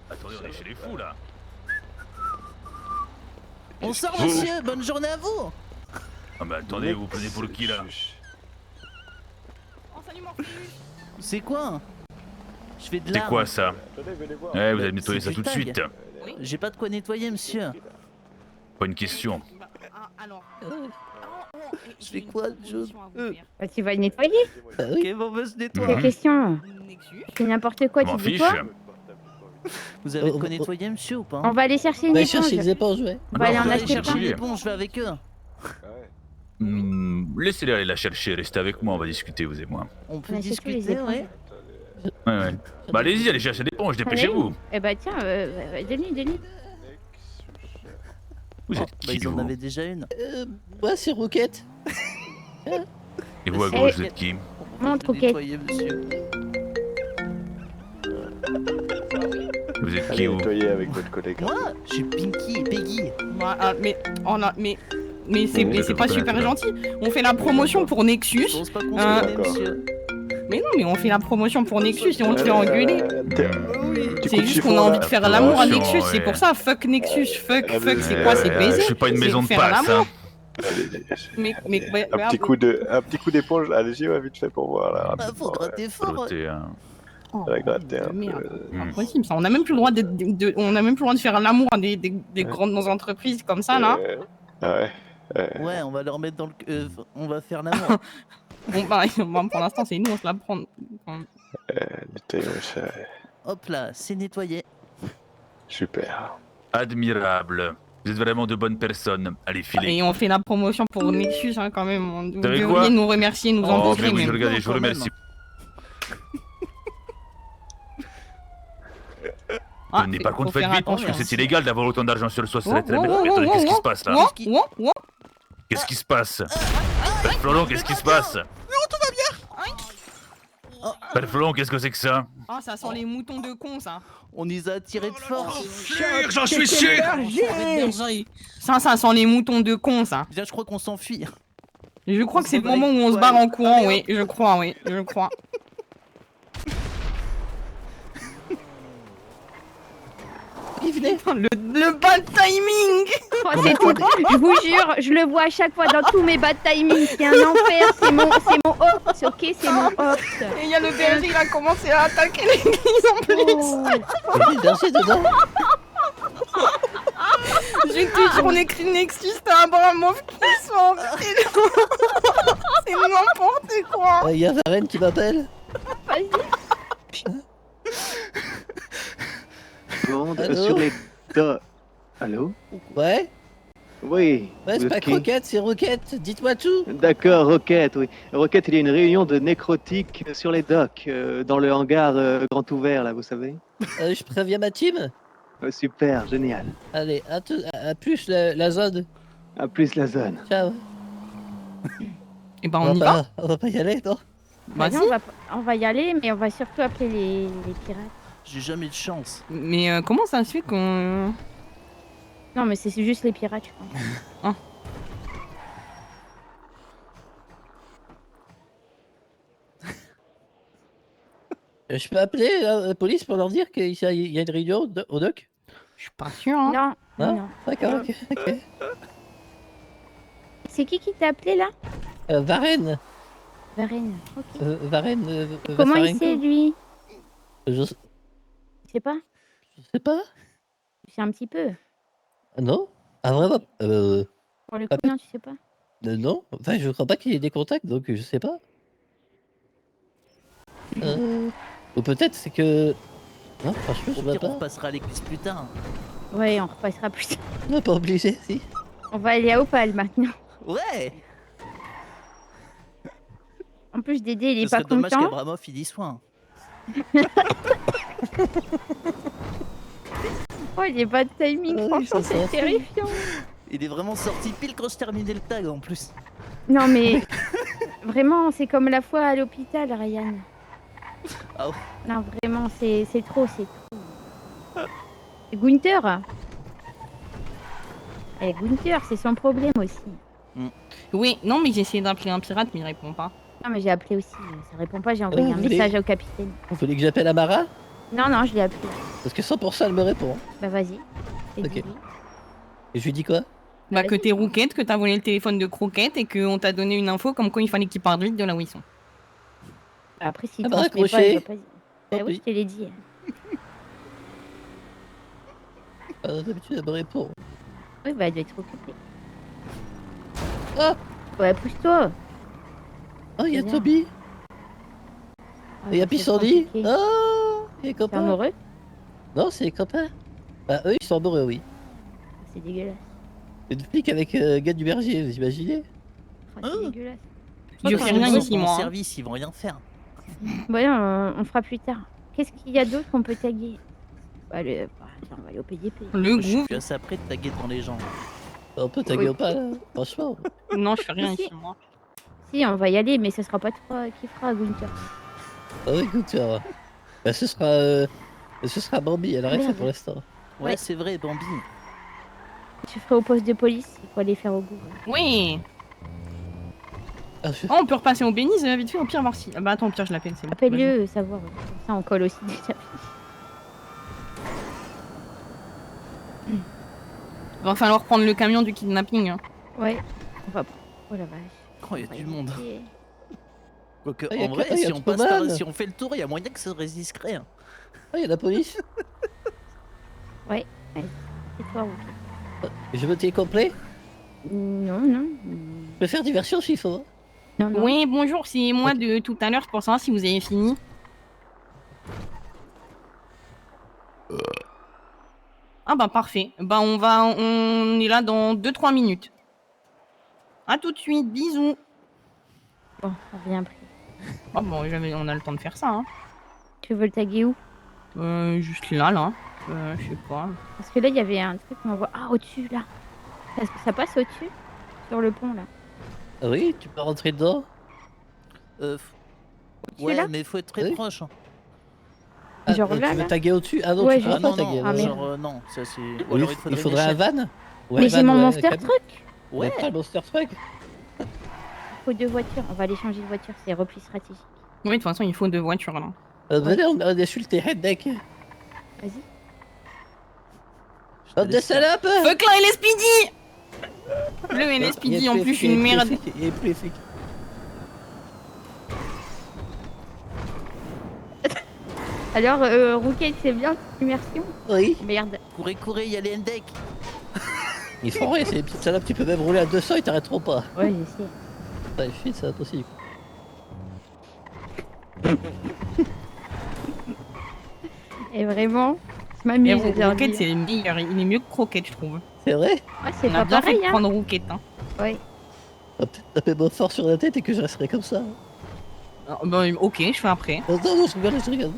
Speaker 15: Attendez, on est chez les fous là.
Speaker 5: On sort, monsieur. Bonne journée à vous.
Speaker 15: Ah bah attendez, vous prenez pour qui là?
Speaker 5: C'est quoi? Je fais de
Speaker 15: C'est
Speaker 5: l'art.
Speaker 15: quoi ça? Ouais, vous allez nettoyer ça
Speaker 5: C'est
Speaker 15: tout de
Speaker 5: du tag.
Speaker 15: suite.
Speaker 5: J'ai pas de quoi nettoyer, monsieur.
Speaker 15: Pas une question.
Speaker 12: Alors.
Speaker 5: Je fais quoi, Joe?
Speaker 10: Bah, tu vas le nettoyer.
Speaker 5: Ok, bon, bah, je nettoie.
Speaker 10: Quelle question? C'est n'importe quoi,
Speaker 15: Je m'en
Speaker 10: tu dis
Speaker 15: fiche.
Speaker 10: quoi?
Speaker 5: Vous avez de quoi nettoyer, monsieur, ou pas?
Speaker 10: On va aller chercher une
Speaker 5: On va
Speaker 10: éponge.
Speaker 5: chercher des éponges, ouais.
Speaker 10: On va aller en
Speaker 5: aller
Speaker 10: acheter
Speaker 5: chercher
Speaker 10: plein.
Speaker 5: une éponge, je vais avec eux.
Speaker 15: Laissez-les aller la chercher, restez avec moi, on va discuter, vous et moi.
Speaker 5: On peut
Speaker 10: On a acheté tous les
Speaker 5: discuter,
Speaker 10: éponges.
Speaker 5: ouais.
Speaker 15: Ouais. Bah allez-y, allez chercher l'éponge, dépêchez-vous.
Speaker 10: Eh bah tiens, donne-lui.
Speaker 15: Vous êtes
Speaker 5: Bah,
Speaker 15: qui,
Speaker 5: ils en
Speaker 15: vous?
Speaker 5: avaient déjà une.
Speaker 4: Moi, c'est Roquette.
Speaker 15: Et vous à gauche, vous êtes qui?
Speaker 10: Montre,
Speaker 5: Je vais
Speaker 10: Roquette.
Speaker 5: nettoyer, monsieur.
Speaker 15: Vous êtes qui,
Speaker 14: Allez
Speaker 15: vous?
Speaker 14: nettoyer avec votre collègue.
Speaker 5: Moi, je suis Pinky et Peggy.
Speaker 12: Mais c'est pas super gentil. On fait la promotion pour Nexus.
Speaker 5: Je pense pas qu'on se connaît, monsieur.
Speaker 12: Mais non, mais on fait la promotion pour Nexus et on te fait engueuler.
Speaker 14: Du
Speaker 12: C'est
Speaker 14: coup,
Speaker 12: juste
Speaker 14: tu
Speaker 12: qu'on a
Speaker 14: fonds,
Speaker 12: envie
Speaker 14: là.
Speaker 12: de faire l'amour à
Speaker 15: Promotion,
Speaker 12: Nexus, c'est
Speaker 15: ouais.
Speaker 12: pour ça. Fuck Nexus, fuck, c'est quoi, c'est baiser.
Speaker 15: Je suis pas une
Speaker 12: C'est
Speaker 15: maison de
Speaker 12: faire
Speaker 15: passe,
Speaker 12: l'amour.
Speaker 15: hein.
Speaker 12: Mais
Speaker 14: Un petit coup d'éponge, allez-y, ouais, vite fait pour voir là.
Speaker 5: Ah, faut gratter fort.
Speaker 15: Flotter, hein.
Speaker 14: On va gratter un peu.
Speaker 12: Merde, impossible ça. On a même plus le droit on a même plus le droit de faire l'amour à des grandes entreprises comme ça là.
Speaker 14: Ouais.
Speaker 5: Ouais, on va leur mettre dans le. On va faire l'amour.
Speaker 12: Bon bah pour l'instant c'est nous on se la prend.
Speaker 14: Nettoyer ça.
Speaker 5: Hop là, c'est nettoyé.
Speaker 14: Super.
Speaker 15: Admirable. Vous êtes vraiment de bonnes personnes. Allez, filez.
Speaker 12: Et on fait la promotion pour Nexus hein, quand même. Vous
Speaker 15: savez quoi?
Speaker 12: devriez nous remercier, nous
Speaker 15: Oh,
Speaker 12: embaucher
Speaker 15: mais
Speaker 12: même.
Speaker 15: regardez, je vous remercie.
Speaker 12: Ah,
Speaker 15: Tenez, par
Speaker 12: faut
Speaker 15: contre, faites
Speaker 12: faire
Speaker 15: vite, parce que
Speaker 12: attention.
Speaker 15: c'est illégal d'avoir autant d'argent sur le soi.
Speaker 12: Oh,
Speaker 15: C'est très
Speaker 12: oh,
Speaker 15: bien.
Speaker 12: oh,
Speaker 15: Mais attendez,
Speaker 12: oh,
Speaker 15: qu'est-ce qui
Speaker 12: oh,
Speaker 15: se passe là? Qu'est-ce qui se passe? Père Florent, qu'est-ce qui se passe? Père Florent, qu'est-ce que c'est que ça?
Speaker 12: Ah ça sent les moutons de con ça.
Speaker 5: On les a tirés de force.
Speaker 15: J'en suis sûr.
Speaker 12: Ça sent les moutons de con ça.
Speaker 5: Déjà, je crois qu'on s'enfuit.
Speaker 12: Je crois que c'est le moment où on se barre en courant, oui. Je crois. Le bad timing.
Speaker 10: Oh, c'est tout. Je vous jure, je le vois à chaque fois dans tous mes bad timings. C'est un enfer. C'est mon opt. Ok, c'est mon opt.
Speaker 12: Et il y a le berger, il a commencé à attaquer l'église en plus.
Speaker 4: Le berger dedans.
Speaker 12: Je te jure, on écrit Nexus, t'as un Abramov qui sort. C'est n'importe quoi.
Speaker 4: Il y a Varenne qui m'appelle.
Speaker 10: Vas-y.
Speaker 11: Bon,
Speaker 4: Allô
Speaker 11: sur les dos. Allô?
Speaker 4: Ouais.
Speaker 11: Oui.
Speaker 4: Ouais,
Speaker 11: vous
Speaker 4: c'est
Speaker 11: êtes
Speaker 4: pas
Speaker 11: qui?
Speaker 4: Croquette, c'est Roquette. Dites-moi tout.
Speaker 11: D'accord, Roquette, oui. Roquette, il y a une réunion de nécrotique sur les docks, dans le hangar grand ouvert, là, vous savez.
Speaker 4: Je préviens ma team.
Speaker 11: Super, génial.
Speaker 4: Allez, à plus la zone.
Speaker 11: À plus la zone.
Speaker 4: Ciao.
Speaker 12: Et ben on y va.
Speaker 4: On va pas y aller, non?
Speaker 10: Bah non, on va y aller, mais on va surtout appeler les pirates.
Speaker 5: J'ai jamais de chance.
Speaker 12: Mais comment ça se fait qu'on...
Speaker 10: Non, mais c'est juste les pirates, je pense.
Speaker 12: Ah.
Speaker 4: Je peux appeler la police pour leur dire qu'il y a une réunion au doc?
Speaker 12: Je suis pas sûr. Hein.
Speaker 10: Non.
Speaker 4: D'accord, ok.
Speaker 10: C'est qui t'a appelé là?
Speaker 4: Varenne.
Speaker 10: Varenne, ok.
Speaker 4: Varenne.
Speaker 10: Comment il
Speaker 4: Vassarenko.
Speaker 10: sait, lui?
Speaker 4: Je
Speaker 10: sais pas.
Speaker 4: Je sais pas.
Speaker 10: Tu sais un petit peu.
Speaker 4: Ah non? Ah vraiment?
Speaker 10: Pour le coup, non, tu sais pas.
Speaker 4: Non, enfin je crois pas qu'il y ait des contacts, donc je sais pas. Ou peut-être c'est que... Non, franchement, je
Speaker 5: Au
Speaker 4: vois
Speaker 5: pire, on
Speaker 4: pas.
Speaker 5: repassera à l'église plus tard.
Speaker 10: Ouais, on repassera plus tard.
Speaker 4: Non, pas obligé, si.
Speaker 10: On va aller à Opal maintenant.
Speaker 5: Ouais.
Speaker 10: En plus, Dédé, il est
Speaker 5: Ce
Speaker 10: pas
Speaker 5: serait dommage
Speaker 10: content.
Speaker 5: qu'Abramov il y soit.
Speaker 10: Oh, il est pas de timing, franchement, c'est terrifiant.
Speaker 5: Il est vraiment sorti pile quand je terminais le tag en plus.
Speaker 10: Non, mais vraiment, c'est comme la fois à l'hôpital, Ryan.
Speaker 5: Ah ouais.
Speaker 10: Non, vraiment, c'est trop, c'est trop. Et Gunther. Gunther, c'est son problème aussi.
Speaker 12: Oui, non, mais j'ai essayé d'appeler un pirate, mais il répond pas.
Speaker 10: Non, mais j'ai appelé aussi. Ça répond pas, j'ai envoyé un
Speaker 4: vous voulez-
Speaker 10: message au capitaine.
Speaker 4: Vous voulez que j'appelle Amara?
Speaker 10: Non, non, je l'ai appelé.
Speaker 4: Parce que 100% elle me répond.
Speaker 10: Bah, vas-y. Et
Speaker 4: Ok.
Speaker 10: dis-lui.
Speaker 4: Et je lui dis quoi?
Speaker 12: Bah, que t'es Rouquette, que t'as volé le téléphone de Croquette et qu'on t'a donné une info comme quoi il fallait qu'il parle vite de là où ils sont.
Speaker 10: Après, s'il
Speaker 4: Ah bah,
Speaker 10: transmet pas,
Speaker 4: raccroché.
Speaker 10: il va pas... Bah oui, je te l'ai dit.
Speaker 4: D'habitude elle me répond.
Speaker 10: Oui, bah, elle doit être occupée.
Speaker 4: Ah
Speaker 10: Ouais, pousse-toi.
Speaker 4: Oh, il y a
Speaker 10: C'est bien.
Speaker 4: Toby.
Speaker 10: Ah,
Speaker 4: Et il y a
Speaker 10: c'est
Speaker 4: Pissenlit.
Speaker 10: compliqué.
Speaker 4: Oh, les
Speaker 10: T'es
Speaker 4: copains.
Speaker 10: amoureux?
Speaker 4: Non, c'est les copains. Bah, eux, ils sont amoureux, oui.
Speaker 10: C'est dégueulasse.
Speaker 4: Une flic avec gars du berger, vous imaginez?
Speaker 10: Oh, c'est dégueulasse.
Speaker 12: Je fais rien ici,
Speaker 5: Dans
Speaker 12: moi.
Speaker 5: le
Speaker 12: hein.
Speaker 5: service, ils vont rien faire.
Speaker 10: Bon, non, on fera plus tard. Qu'est-ce qu'il y a d'autre qu'on peut taguer? Bah, attends, on va aller au PDP.
Speaker 12: Le
Speaker 5: Je suis
Speaker 12: goût.
Speaker 5: plus assez après de taguer devant les gens.
Speaker 4: On peut taguer ou pas, là, franchement.
Speaker 12: Non, je fais rien
Speaker 10: Si.
Speaker 12: ici, moi.
Speaker 10: Si, on va y aller, mais ce sera pas toi qui fera, Gunther.
Speaker 4: Ah oui, écoute, tu vas voir. Bah, ce sera Bambi, elle a rien fait
Speaker 10: Merde.
Speaker 4: pour l'instant.
Speaker 5: Ouais, c'est vrai, Bambi.
Speaker 10: Tu ferais au poste de police, il faut aller faire au goût.
Speaker 12: Oui.
Speaker 4: Ah,
Speaker 12: Oh, on peut repasser au Béniz vite fait, au pire, voir si. Ah bah attends, au pire, je l'appelle, c'est bon. Vas-y.
Speaker 10: Appelle-le, savoir. Comme ça, on colle aussi déjà.
Speaker 12: Va falloir prendre le camion du kidnapping. Hein.
Speaker 10: Ouais, on va. Oh la vache.
Speaker 5: Oh, il y a du monde. Quoique,
Speaker 4: Ah, y a
Speaker 5: en
Speaker 4: que-
Speaker 5: vrai,
Speaker 4: ah, y a
Speaker 5: si on passe
Speaker 4: Troman.
Speaker 5: par, si on fait le tour, il y a moyen que ça reste discret. Hein.
Speaker 4: Ah, il y a la police.
Speaker 10: Ouais, allez, c'est toi, ok.
Speaker 4: Je veux tes complet.
Speaker 10: Non, non.
Speaker 4: Je peux faire diversion s'il faut.
Speaker 10: Non, non.
Speaker 12: Oui, bonjour, c'est moi de tout à l'heure, c'est pour savoir si vous avez fini. Ah bah parfait. Bah on est là dans 2-3 minutes. À tout de suite, bisous.
Speaker 10: Bon, on revient après.
Speaker 12: Oh bon, on a le temps de faire ça. Hein.
Speaker 10: Tu veux le taguer où?
Speaker 12: Juste là. Je sais pas.
Speaker 10: Parce que là, il y avait un truc qu'on voit. Ah, au-dessus, là. Ça passe au-dessus? Sur le pont, là.
Speaker 4: Ah oui, tu peux rentrer dedans.
Speaker 5: Ouais,
Speaker 10: là
Speaker 5: mais faut être très
Speaker 4: Oui.
Speaker 5: proche. Hein.
Speaker 4: Ah,
Speaker 10: Genre
Speaker 4: tu
Speaker 10: là,
Speaker 4: veux
Speaker 10: là
Speaker 4: taguer au-dessus? Ah non,
Speaker 10: Ouais,
Speaker 4: tu peux
Speaker 10: juste
Speaker 4: pas
Speaker 5: non,
Speaker 4: taguer.
Speaker 5: non,
Speaker 10: Ah, merde.
Speaker 5: genre, non, ça c'est. Ou
Speaker 4: Oui,
Speaker 5: alors
Speaker 4: il faudrait un
Speaker 5: une échelle.
Speaker 4: van. Ouais,
Speaker 10: Mais j'ai
Speaker 4: van,
Speaker 10: mon
Speaker 4: ouais,
Speaker 10: Monster
Speaker 4: camion.
Speaker 10: Truck.
Speaker 4: Ouais, pas le Monster Truck.
Speaker 10: Il faut 2 voitures. On va aller changer de voiture. C'est repli stratégique.
Speaker 12: Oui, de toute façon, il faut 2 voitures là.
Speaker 4: Venez, on insulte tes headneck.
Speaker 10: Vas-y.
Speaker 4: Bande de salopes.
Speaker 12: Fuck là, LSPD. Le LSPD, en plus, je suis une merde.
Speaker 4: Il est plus flic.
Speaker 10: Alors, Rocket, c'est bien l'immersion?
Speaker 4: Oui.
Speaker 10: Merde.
Speaker 5: Courez, il y a les NDEC.
Speaker 4: Ils font rien, c'est des petites salopes. Tu peux même rouler à 200, ils t'arrêteront pas.
Speaker 10: Ouais, je sais.
Speaker 4: Ouais, fuite, c'est impossible.
Speaker 10: Et vraiment, je
Speaker 12: Et
Speaker 10: m'amuse aujourd'hui.
Speaker 12: Rocket, c'est le meilleur. Il est mieux que Croquette, je trouve.
Speaker 4: C'est vrai?
Speaker 10: Ouais, c'est
Speaker 12: On
Speaker 10: pas
Speaker 12: a bien
Speaker 10: pareil,
Speaker 12: fait de
Speaker 10: hein.
Speaker 12: prendre Rocket. Hein.
Speaker 10: Ouais.
Speaker 4: On va peut-être taper mon fort sur la tête et que je resterai comme ça.
Speaker 12: Ah, bah, ok, je fais après.
Speaker 4: Non, je regarde.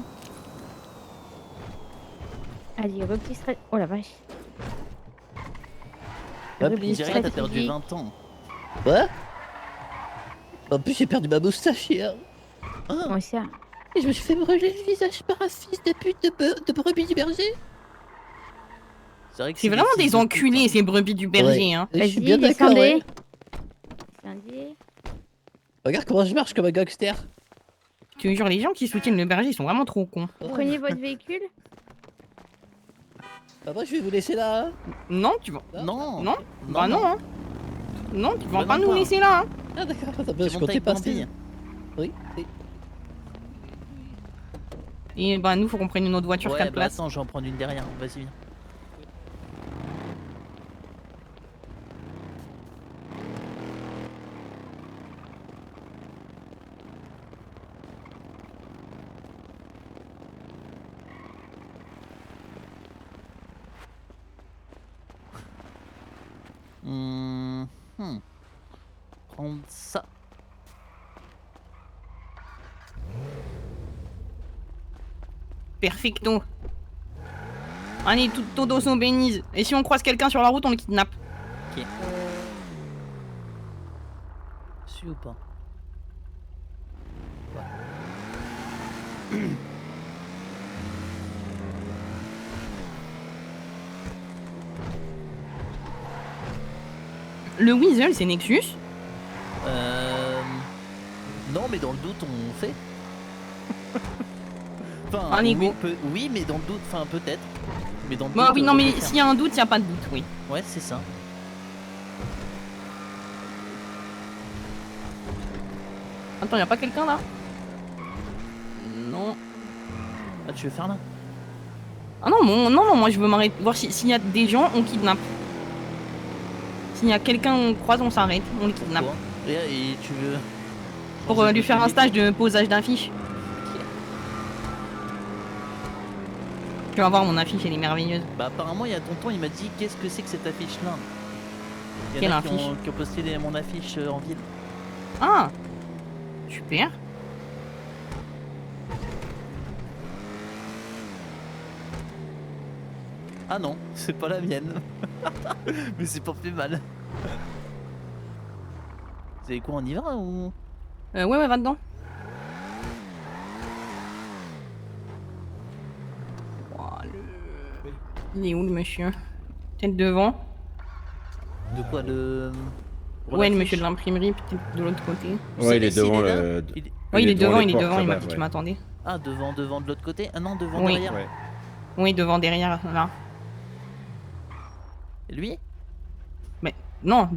Speaker 10: Allez, repli stratégique. Oh la vache.
Speaker 4: Hop,
Speaker 10: Repli
Speaker 5: On dirait que t'as perdu
Speaker 10: stratégique.
Speaker 5: 20 ans.
Speaker 4: Ouais. En plus, j'ai perdu ma moustache hier.
Speaker 10: Comment ça?
Speaker 4: Et je me suis fait brûler le visage par un fils de pute de brebis du berger.
Speaker 5: C'est vrai que
Speaker 12: C'est vraiment
Speaker 5: fils
Speaker 12: des
Speaker 5: de
Speaker 12: enculés, ces brebis du berger.
Speaker 4: Ouais.
Speaker 12: Hein.
Speaker 4: Je suis
Speaker 10: Vas-y,
Speaker 4: bien d'accord.
Speaker 10: descendez.
Speaker 4: Ouais.
Speaker 10: Descendez.
Speaker 4: Regarde comment je marche comme un gangster.
Speaker 12: Je te jure, les gens qui soutiennent le berger, ils sont vraiment trop cons.
Speaker 10: Prenez votre véhicule.
Speaker 4: Bah moi je vais vous laisser là. Hein.
Speaker 12: Non, tu vas.
Speaker 5: Non.
Speaker 12: Non. Bah non. Hein. Non, tu vas
Speaker 5: Bah
Speaker 12: pas
Speaker 5: non,
Speaker 12: nous
Speaker 5: pas.
Speaker 12: laisser là. Hein.
Speaker 4: Ah d'accord, attends,
Speaker 5: Tu
Speaker 4: je
Speaker 5: montes
Speaker 4: comptais
Speaker 5: avec
Speaker 4: pas.
Speaker 5: Bambi.
Speaker 4: Oui.
Speaker 12: Et bah nous, faut qu'on prenne une autre voiture
Speaker 5: Ouais,
Speaker 12: 4
Speaker 5: bah
Speaker 12: places.
Speaker 5: attends, je vais en prendre une derrière. Vas-y, viens. Prendre ça.
Speaker 12: Perfecto. Allez, tout todos au Béniz. Et si on croise quelqu'un sur la route, on le kidnappe.
Speaker 5: Ok. Suis ou pas?
Speaker 12: Le Weasel, c'est Nexus.
Speaker 5: Non, mais dans le doute, on fait. Enfin,
Speaker 12: Allez,
Speaker 5: oui,
Speaker 12: go.
Speaker 5: oui, mais dans le doute, enfin peut-être. Mais dans le
Speaker 12: Bah
Speaker 5: doute,
Speaker 12: oui, non,
Speaker 5: on
Speaker 12: mais
Speaker 5: peut faire.
Speaker 12: s'il y a un doute, il n'y a pas de doute, oui.
Speaker 5: Ouais, c'est ça.
Speaker 12: Attends, y a pas quelqu'un là? Non.
Speaker 5: Ah, tu veux faire là?
Speaker 12: Ah non, non, moi je veux m'arrêter. Voir s'il y a des gens, on kidnappe. S'il y a quelqu'un on croise, on s'arrête, on les kidnappe.
Speaker 5: Et tu veux.
Speaker 12: Pour lui faire un stage de posage d'affiches. Tu vas voir, mon affiche, elle est merveilleuse.
Speaker 5: Bah, apparemment, il y a tonton, il m'a dit qu'est-ce que c'est que cette affiche-là. Il y
Speaker 12: Quelle
Speaker 5: en a qui
Speaker 12: affiche
Speaker 5: ont posté mon affiche en ville.
Speaker 12: Ah, super.
Speaker 5: Ah non, c'est pas la mienne. Mais c'est pas fait mal. Vous savez quoi, on y va ou?
Speaker 12: Ouais, va dedans. Il est où le monsieur? Peut-être devant?
Speaker 5: De quoi, le. Pour
Speaker 12: Ouais, le
Speaker 5: l'affiche
Speaker 12: monsieur de l'imprimerie, peut-être de l'autre côté.
Speaker 14: Ouais, il est
Speaker 5: S'il
Speaker 14: devant
Speaker 5: là,
Speaker 14: le.
Speaker 12: Ouais, il est devant,
Speaker 14: les
Speaker 12: il est
Speaker 14: portes,
Speaker 12: devant, il m'a
Speaker 14: là-bas,
Speaker 12: dit qu'il
Speaker 14: ouais.
Speaker 12: m'attendait.
Speaker 5: Ah, devant de l'autre côté? Ah non, devant
Speaker 12: Oui.
Speaker 5: derrière.
Speaker 14: Ouais.
Speaker 12: Oui, devant, derrière, là.
Speaker 5: Et lui?
Speaker 12: Mais non,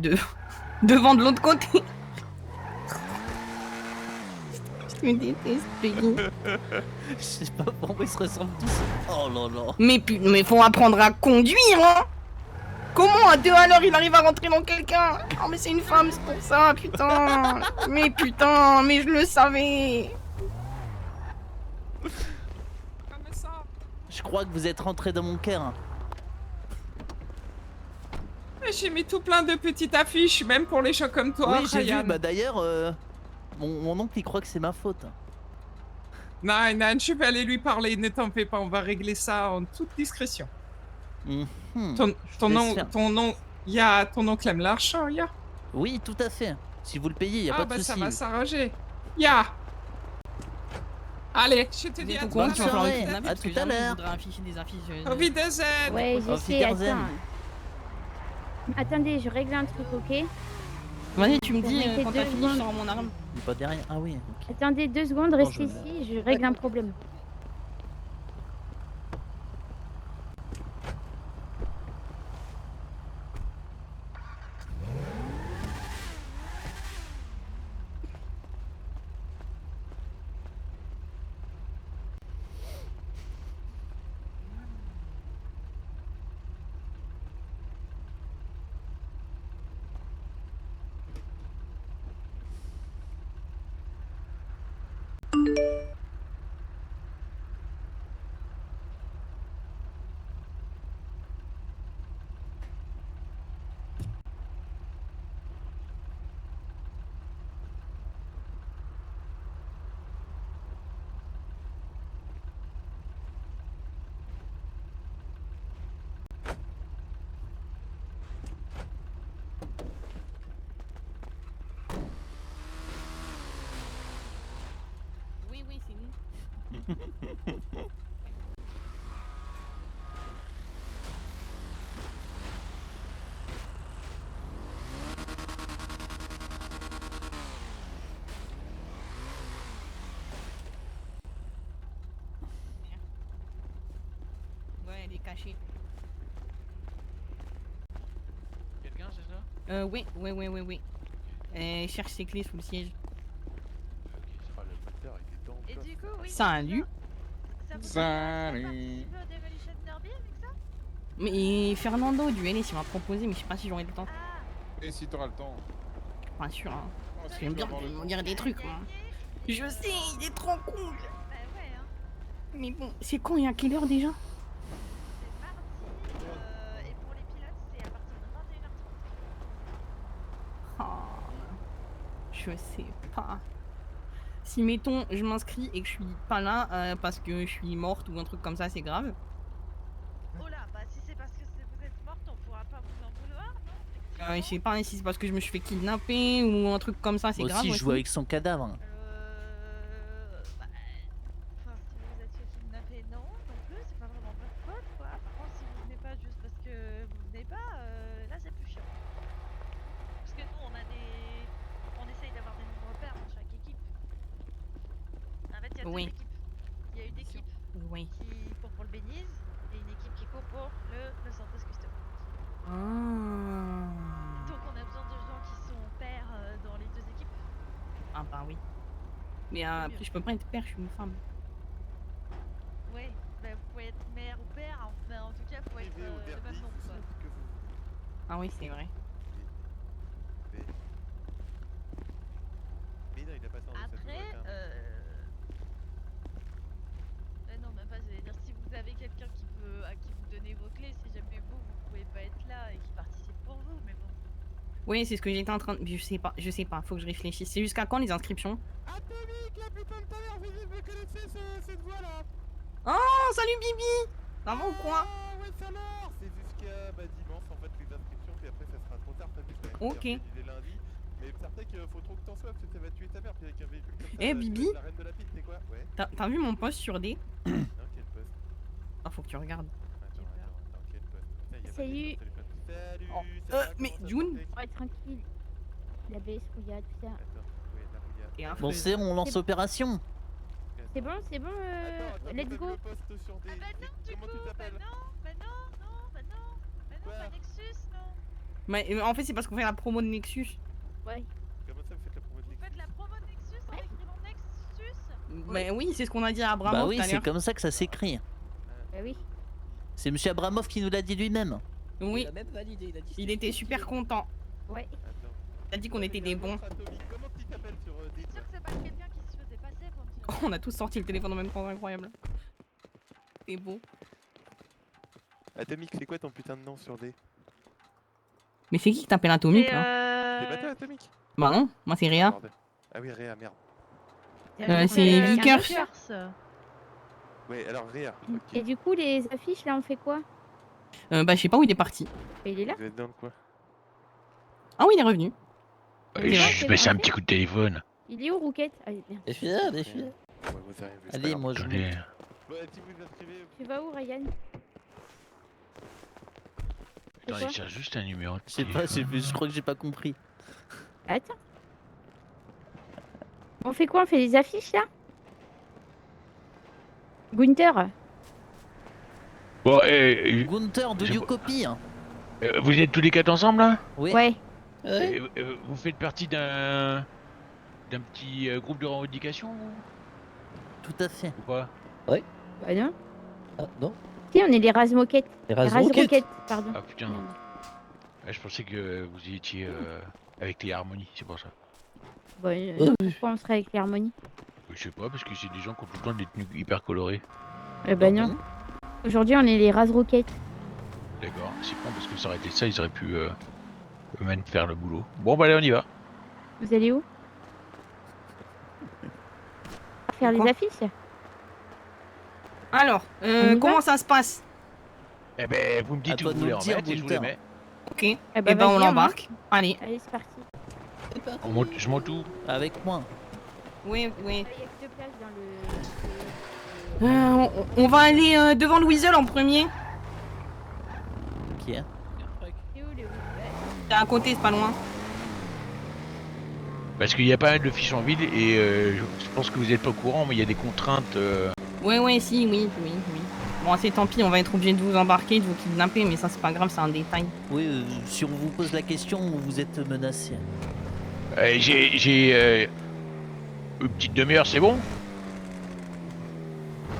Speaker 12: devant de l'autre côté. Je me déteste, Peggy.
Speaker 5: Je sais pas pourquoi ils se ressemblent tous. Oh là là.
Speaker 12: Mais faut apprendre à conduire, hein. Comment à 2 à l'heure il arrive à rentrer dans quelqu'un? Oh mais c'est une femme, c'est pour ça, putain. Mais putain, mais je le savais.
Speaker 5: Je crois que vous êtes rentré dans mon cœur.
Speaker 16: J'ai mis tout plein de petites affiches, même pour les gens comme toi,
Speaker 5: Oui, j'ai
Speaker 16: Ryan.
Speaker 5: vu. Bah d'ailleurs, mon oncle il croit que c'est ma faute.
Speaker 16: Non, je vais aller lui parler, ne t'en fais pas, on va régler ça en toute discrétion. Ton oncle aime l'argent, ya?
Speaker 5: Oui, tout à fait. Si vous le payez, y a
Speaker 16: Ah
Speaker 5: pas
Speaker 16: bah
Speaker 5: de
Speaker 16: ça
Speaker 5: souci.
Speaker 16: va s'arranger. Ya! Allez, je te dis à tout à
Speaker 5: Bonne soirée,
Speaker 16: l'heure.
Speaker 5: à tout à l'heure.
Speaker 16: Auf Wiedersehen.
Speaker 10: Ouais,
Speaker 5: Auf
Speaker 10: j'essaie,
Speaker 5: Wiedersehen.
Speaker 10: attends. Attendez, je règle un truc, ok?
Speaker 12: Vas-y, tu me dis
Speaker 10: Permettez
Speaker 12: quand
Speaker 10: 2
Speaker 12: t'as fini, je
Speaker 10: secondes.
Speaker 12: sors mon arme.
Speaker 5: Il est pas derrière. Ah oui. ok.
Speaker 10: Attendez 2 secondes,
Speaker 5: Non,
Speaker 10: restez
Speaker 5: je-
Speaker 10: ici, je règle un problème.
Speaker 12: Oui, c'est nous. Ouais, elle est cachée.
Speaker 17: Quelqu'un, c'est ça?
Speaker 12: Oui. Elle cherche ses clés sous le siège.
Speaker 17: Ah, le moteur, il est dans le
Speaker 3: Et du coup, oui.
Speaker 12: Salut.
Speaker 3: Ça vous
Speaker 17: Salut.
Speaker 3: un peu de Demolition Derby avec ça?
Speaker 12: Mais Fernando du LS il m'a proposé, mais je sais pas si j'aurai le temps.
Speaker 17: Et si t'auras le temps?
Speaker 12: Pas sûr, hein.
Speaker 17: Oh,
Speaker 12: Parce
Speaker 17: si
Speaker 12: qu'il aime bien
Speaker 17: tu vas avoir le
Speaker 12: me
Speaker 17: temps.
Speaker 12: dire des trucs, moi. Je sais, il est trop cool.
Speaker 3: Bah ouais, hein.
Speaker 12: Mais bon, c'est quand et à quelle heure déjà?
Speaker 3: Et pour les pilotes, c'est à partir de 21h30.
Speaker 12: Oh, je sais pas. Si mettons je m'inscris et que je suis pas là parce que je suis morte ou un truc comme ça, c'est grave.
Speaker 3: Oh là, bah si c'est parce que vous êtes morte, on pourra pas vous en vouloir, non?
Speaker 12: Je sais pas si c'est parce que je me suis fait kidnapper ou un truc comme ça, c'est grave.
Speaker 5: Aussi, je joue avec son cadavre.
Speaker 3: Enfin, si vous êtes fait kidnapper, non, non plus, c'est pas vraiment votre faute, quoi. Par contre, si vous venez pas juste parce que vous venez pas, là c'est plus chiant. Parce que nous, on essaye d'avoir des nouveaux repères dans chaque équipe. y a deux
Speaker 12: Oui.
Speaker 3: équipes. Il y a une équipe
Speaker 12: Oui.
Speaker 3: qui court pour le Béniz et une équipe qui court pour le Santos Custom.
Speaker 12: Ah.
Speaker 3: Donc on a besoin de gens qui sont pairs dans les deux équipes.
Speaker 12: Ah bah oui. Mais après, je peux pas être père, je suis une femme.
Speaker 3: Ouais, bah, vous pouvez être mère ou père, enfin, en tout cas, faut être le même nom, quoi.
Speaker 12: Ah oui, c'est vrai.
Speaker 3: Après, non, même pas, j'allais dire, si vous avez quelqu'un qui peut, à qui vous donner vos clés, si jamais vous pouvez pas être là et qui participe pour vous, mais bon.
Speaker 12: Oui, c'est ce que j'étais en train de... Je sais pas, faut que je réfléchisse. C'est jusqu'à quand les inscriptions?
Speaker 6: Atomique, la putain de ta mère, vous connaissez cette voix-là?
Speaker 12: Oh, salut Bibi! Ça va ou quoi?
Speaker 6: Ah ouais, ça alors. C'est jusqu'à dimanche en fait les inscriptions, puis après ça sera trop tard, t'as vu, je l'avais
Speaker 12: Ok.
Speaker 6: fait les lundis. Mais certain qu'il faut trop que t'en sois, parce que ça va tuer ta mère, puis avec un véhicule comme ça.
Speaker 12: Eh Bibi?
Speaker 6: La reine de la piste, c'est quoi? Ouais.
Speaker 12: T'as vu mon post sur D?
Speaker 6: Quel poste?
Speaker 12: Ah, faut que tu regardes.
Speaker 6: Attends, quel poste? Putain, y a pas
Speaker 10: Salut.
Speaker 6: de téléphone. Salut,
Speaker 12: Oh.
Speaker 6: ça va,
Speaker 12: Mais
Speaker 6: comment ça
Speaker 12: June?
Speaker 6: se passe?
Speaker 10: Ouais, tranquille. La baisse, regarde, tout ça.
Speaker 6: Attends, ouais, la rouillade.
Speaker 5: Bon, c'est on lance opération.
Speaker 10: C'est bon, let's go.
Speaker 3: Ah bah non, du coup, bah non, pas Nexus, non.
Speaker 12: Mais en fait, c'est parce qu'on fait la promo de Nexus.
Speaker 10: Ouais.
Speaker 6: Comment ça, vous faites la promo de
Speaker 3: Vous faites la promo de Nexus en écrivant Nexus?
Speaker 12: Mais oui, c'est ce qu'on a dit à Abramov
Speaker 5: Bah
Speaker 12: tout
Speaker 5: oui,
Speaker 12: à
Speaker 5: c'est
Speaker 12: l'heure.
Speaker 5: comme ça que ça s'écrit.
Speaker 10: Bah oui.
Speaker 5: C'est monsieur Abramov qui nous l'a dit lui-même.
Speaker 12: Oui.
Speaker 4: Il a même validé, il a dit
Speaker 12: Il était super content.
Speaker 10: Ouais.
Speaker 12: Il a dit qu'on était des bons.
Speaker 6: Comment tu t'appelles sur
Speaker 3: C'est sûr que c'est pas quelqu'un qui se faisait passer pour me
Speaker 12: On a tous sorti le téléphone en même temps, incroyable. C'est beau.
Speaker 6: Atomique, c'est quoi ton putain de nom sur D?
Speaker 12: Mais c'est qui t'appelle Atomique là?
Speaker 6: C'est pas toi, Atomique?
Speaker 12: Bah non, moi c'est Réa.
Speaker 6: Ah oui, Réa, merde.
Speaker 12: C'est Vickers.
Speaker 6: Ouais, alors Réa.
Speaker 10: Et du coup, les affiches, là, on fait quoi?
Speaker 12: Bah je sais pas où il est parti.
Speaker 10: Il est là?
Speaker 6: Vous êtes dans le coin?
Speaker 12: Ah oui, il est revenu.
Speaker 15: Je baisse un petit coup de téléphone.
Speaker 10: Il est où, Rouquette? Ah, il est bien.
Speaker 5: Défile. Allez, moi je.
Speaker 15: Attendez.
Speaker 10: Tu vas où, Ryan?
Speaker 15: Attends, il cherche juste un numéro.
Speaker 5: Je sais pas, je crois que j'ai pas compris.
Speaker 10: Attends. On fait quoi? On fait des affiches, là? Gunther?
Speaker 15: Bon,
Speaker 5: Gunther, do you copy?
Speaker 15: vous êtes tous les quatre ensemble là?
Speaker 5: Oui.
Speaker 10: Ouais.
Speaker 15: Vous faites partie d'un petit groupe de revendication vous?
Speaker 5: Tout à fait.
Speaker 15: Ou pas?
Speaker 5: Ouais.
Speaker 10: Bah non.
Speaker 5: Ah, non.
Speaker 10: Si, on est les Razmoquettes.
Speaker 5: Les Razmoquettes.
Speaker 10: Pardon.
Speaker 15: Ah putain. Ouais, je pensais que vous y étiez avec les harmonies, c'est pour ça.
Speaker 10: Bon, pourquoi on serait avec les harmonies?
Speaker 15: Je sais pas, parce que c'est des gens qui ont tout le temps des tenues hyper colorées.
Speaker 10: Bah non. Aujourd'hui, on est les Razroquettes.
Speaker 15: D'accord, c'est con parce que ça aurait été ça, ils auraient pu eux-mêmes faire le boulot. Bon bah allez, on y va.
Speaker 10: Vous allez où? Faire les affiches?
Speaker 12: Alors, comment ça se passe?
Speaker 15: Eh ben, vous me dites où vous voulez en mettre et je vous les mets.
Speaker 12: Ok, et ben on l'embarque. Allez.
Speaker 10: Allez, c'est parti.
Speaker 15: Je monte où?
Speaker 5: Avec moi.
Speaker 12: Oui, oui.
Speaker 10: Il y a que 2 places dans le...
Speaker 12: On va aller devant le Weasel en premier.
Speaker 5: Ok.
Speaker 10: C'est où, les...
Speaker 12: C'est à côté, c'est pas loin.
Speaker 15: Parce qu'il y a pas mal de fiches en ville et je pense que vous êtes pas au courant, mais il y a des contraintes.
Speaker 12: Ouais, si, oui. Bon, c'est tant pis, on va être obligé de vous embarquer, de vous kidnapper, mais ça c'est pas grave, c'est un détail.
Speaker 5: Oui, si on vous pose la question, vous êtes menacé.
Speaker 15: J'ai une petite demi-heure, c'est bon?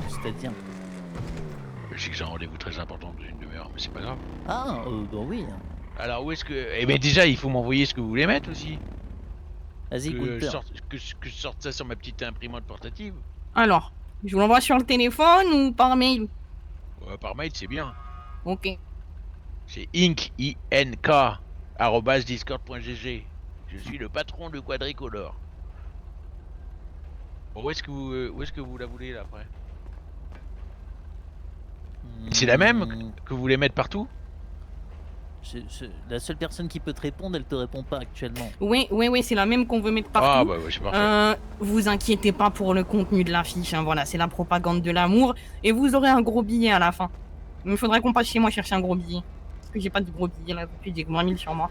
Speaker 5: C'est-à-dire?
Speaker 15: Je sais que j'ai un rendez-vous très important dans une demi-heure, mais c'est pas grave.
Speaker 5: Ah, bah oui.
Speaker 15: Alors où est-ce que... Eh ben déjà, il faut m'envoyer ce que vous voulez mettre aussi.
Speaker 5: Vas-y,
Speaker 15: que je
Speaker 5: Gunther.
Speaker 15: sorte ça sur ma petite imprimante portative.
Speaker 12: Alors, je vous l'envoie sur le téléphone ou par mail?
Speaker 15: Par mail, c'est bien.
Speaker 12: Ok.
Speaker 15: C'est ink@discord.gg. Je suis le patron de Quadricolore. Bon, où est-ce que vous la voulez là après? C'est la même que vous voulez mettre partout?
Speaker 5: La seule personne qui peut te répondre, elle te répond pas actuellement.
Speaker 12: Oui, c'est la même qu'on veut mettre partout.
Speaker 15: Ah bah ouais, c'est parfait.
Speaker 12: Vous inquiétez pas pour le contenu de l'affiche, hein, voilà, c'est la propagande de l'amour. Et vous aurez un gros billet à la fin. Il faudrait qu'on passe chez moi chercher un gros billet. Parce que j'ai pas de gros billet là, depuis j'ai moins 1000 sur moi.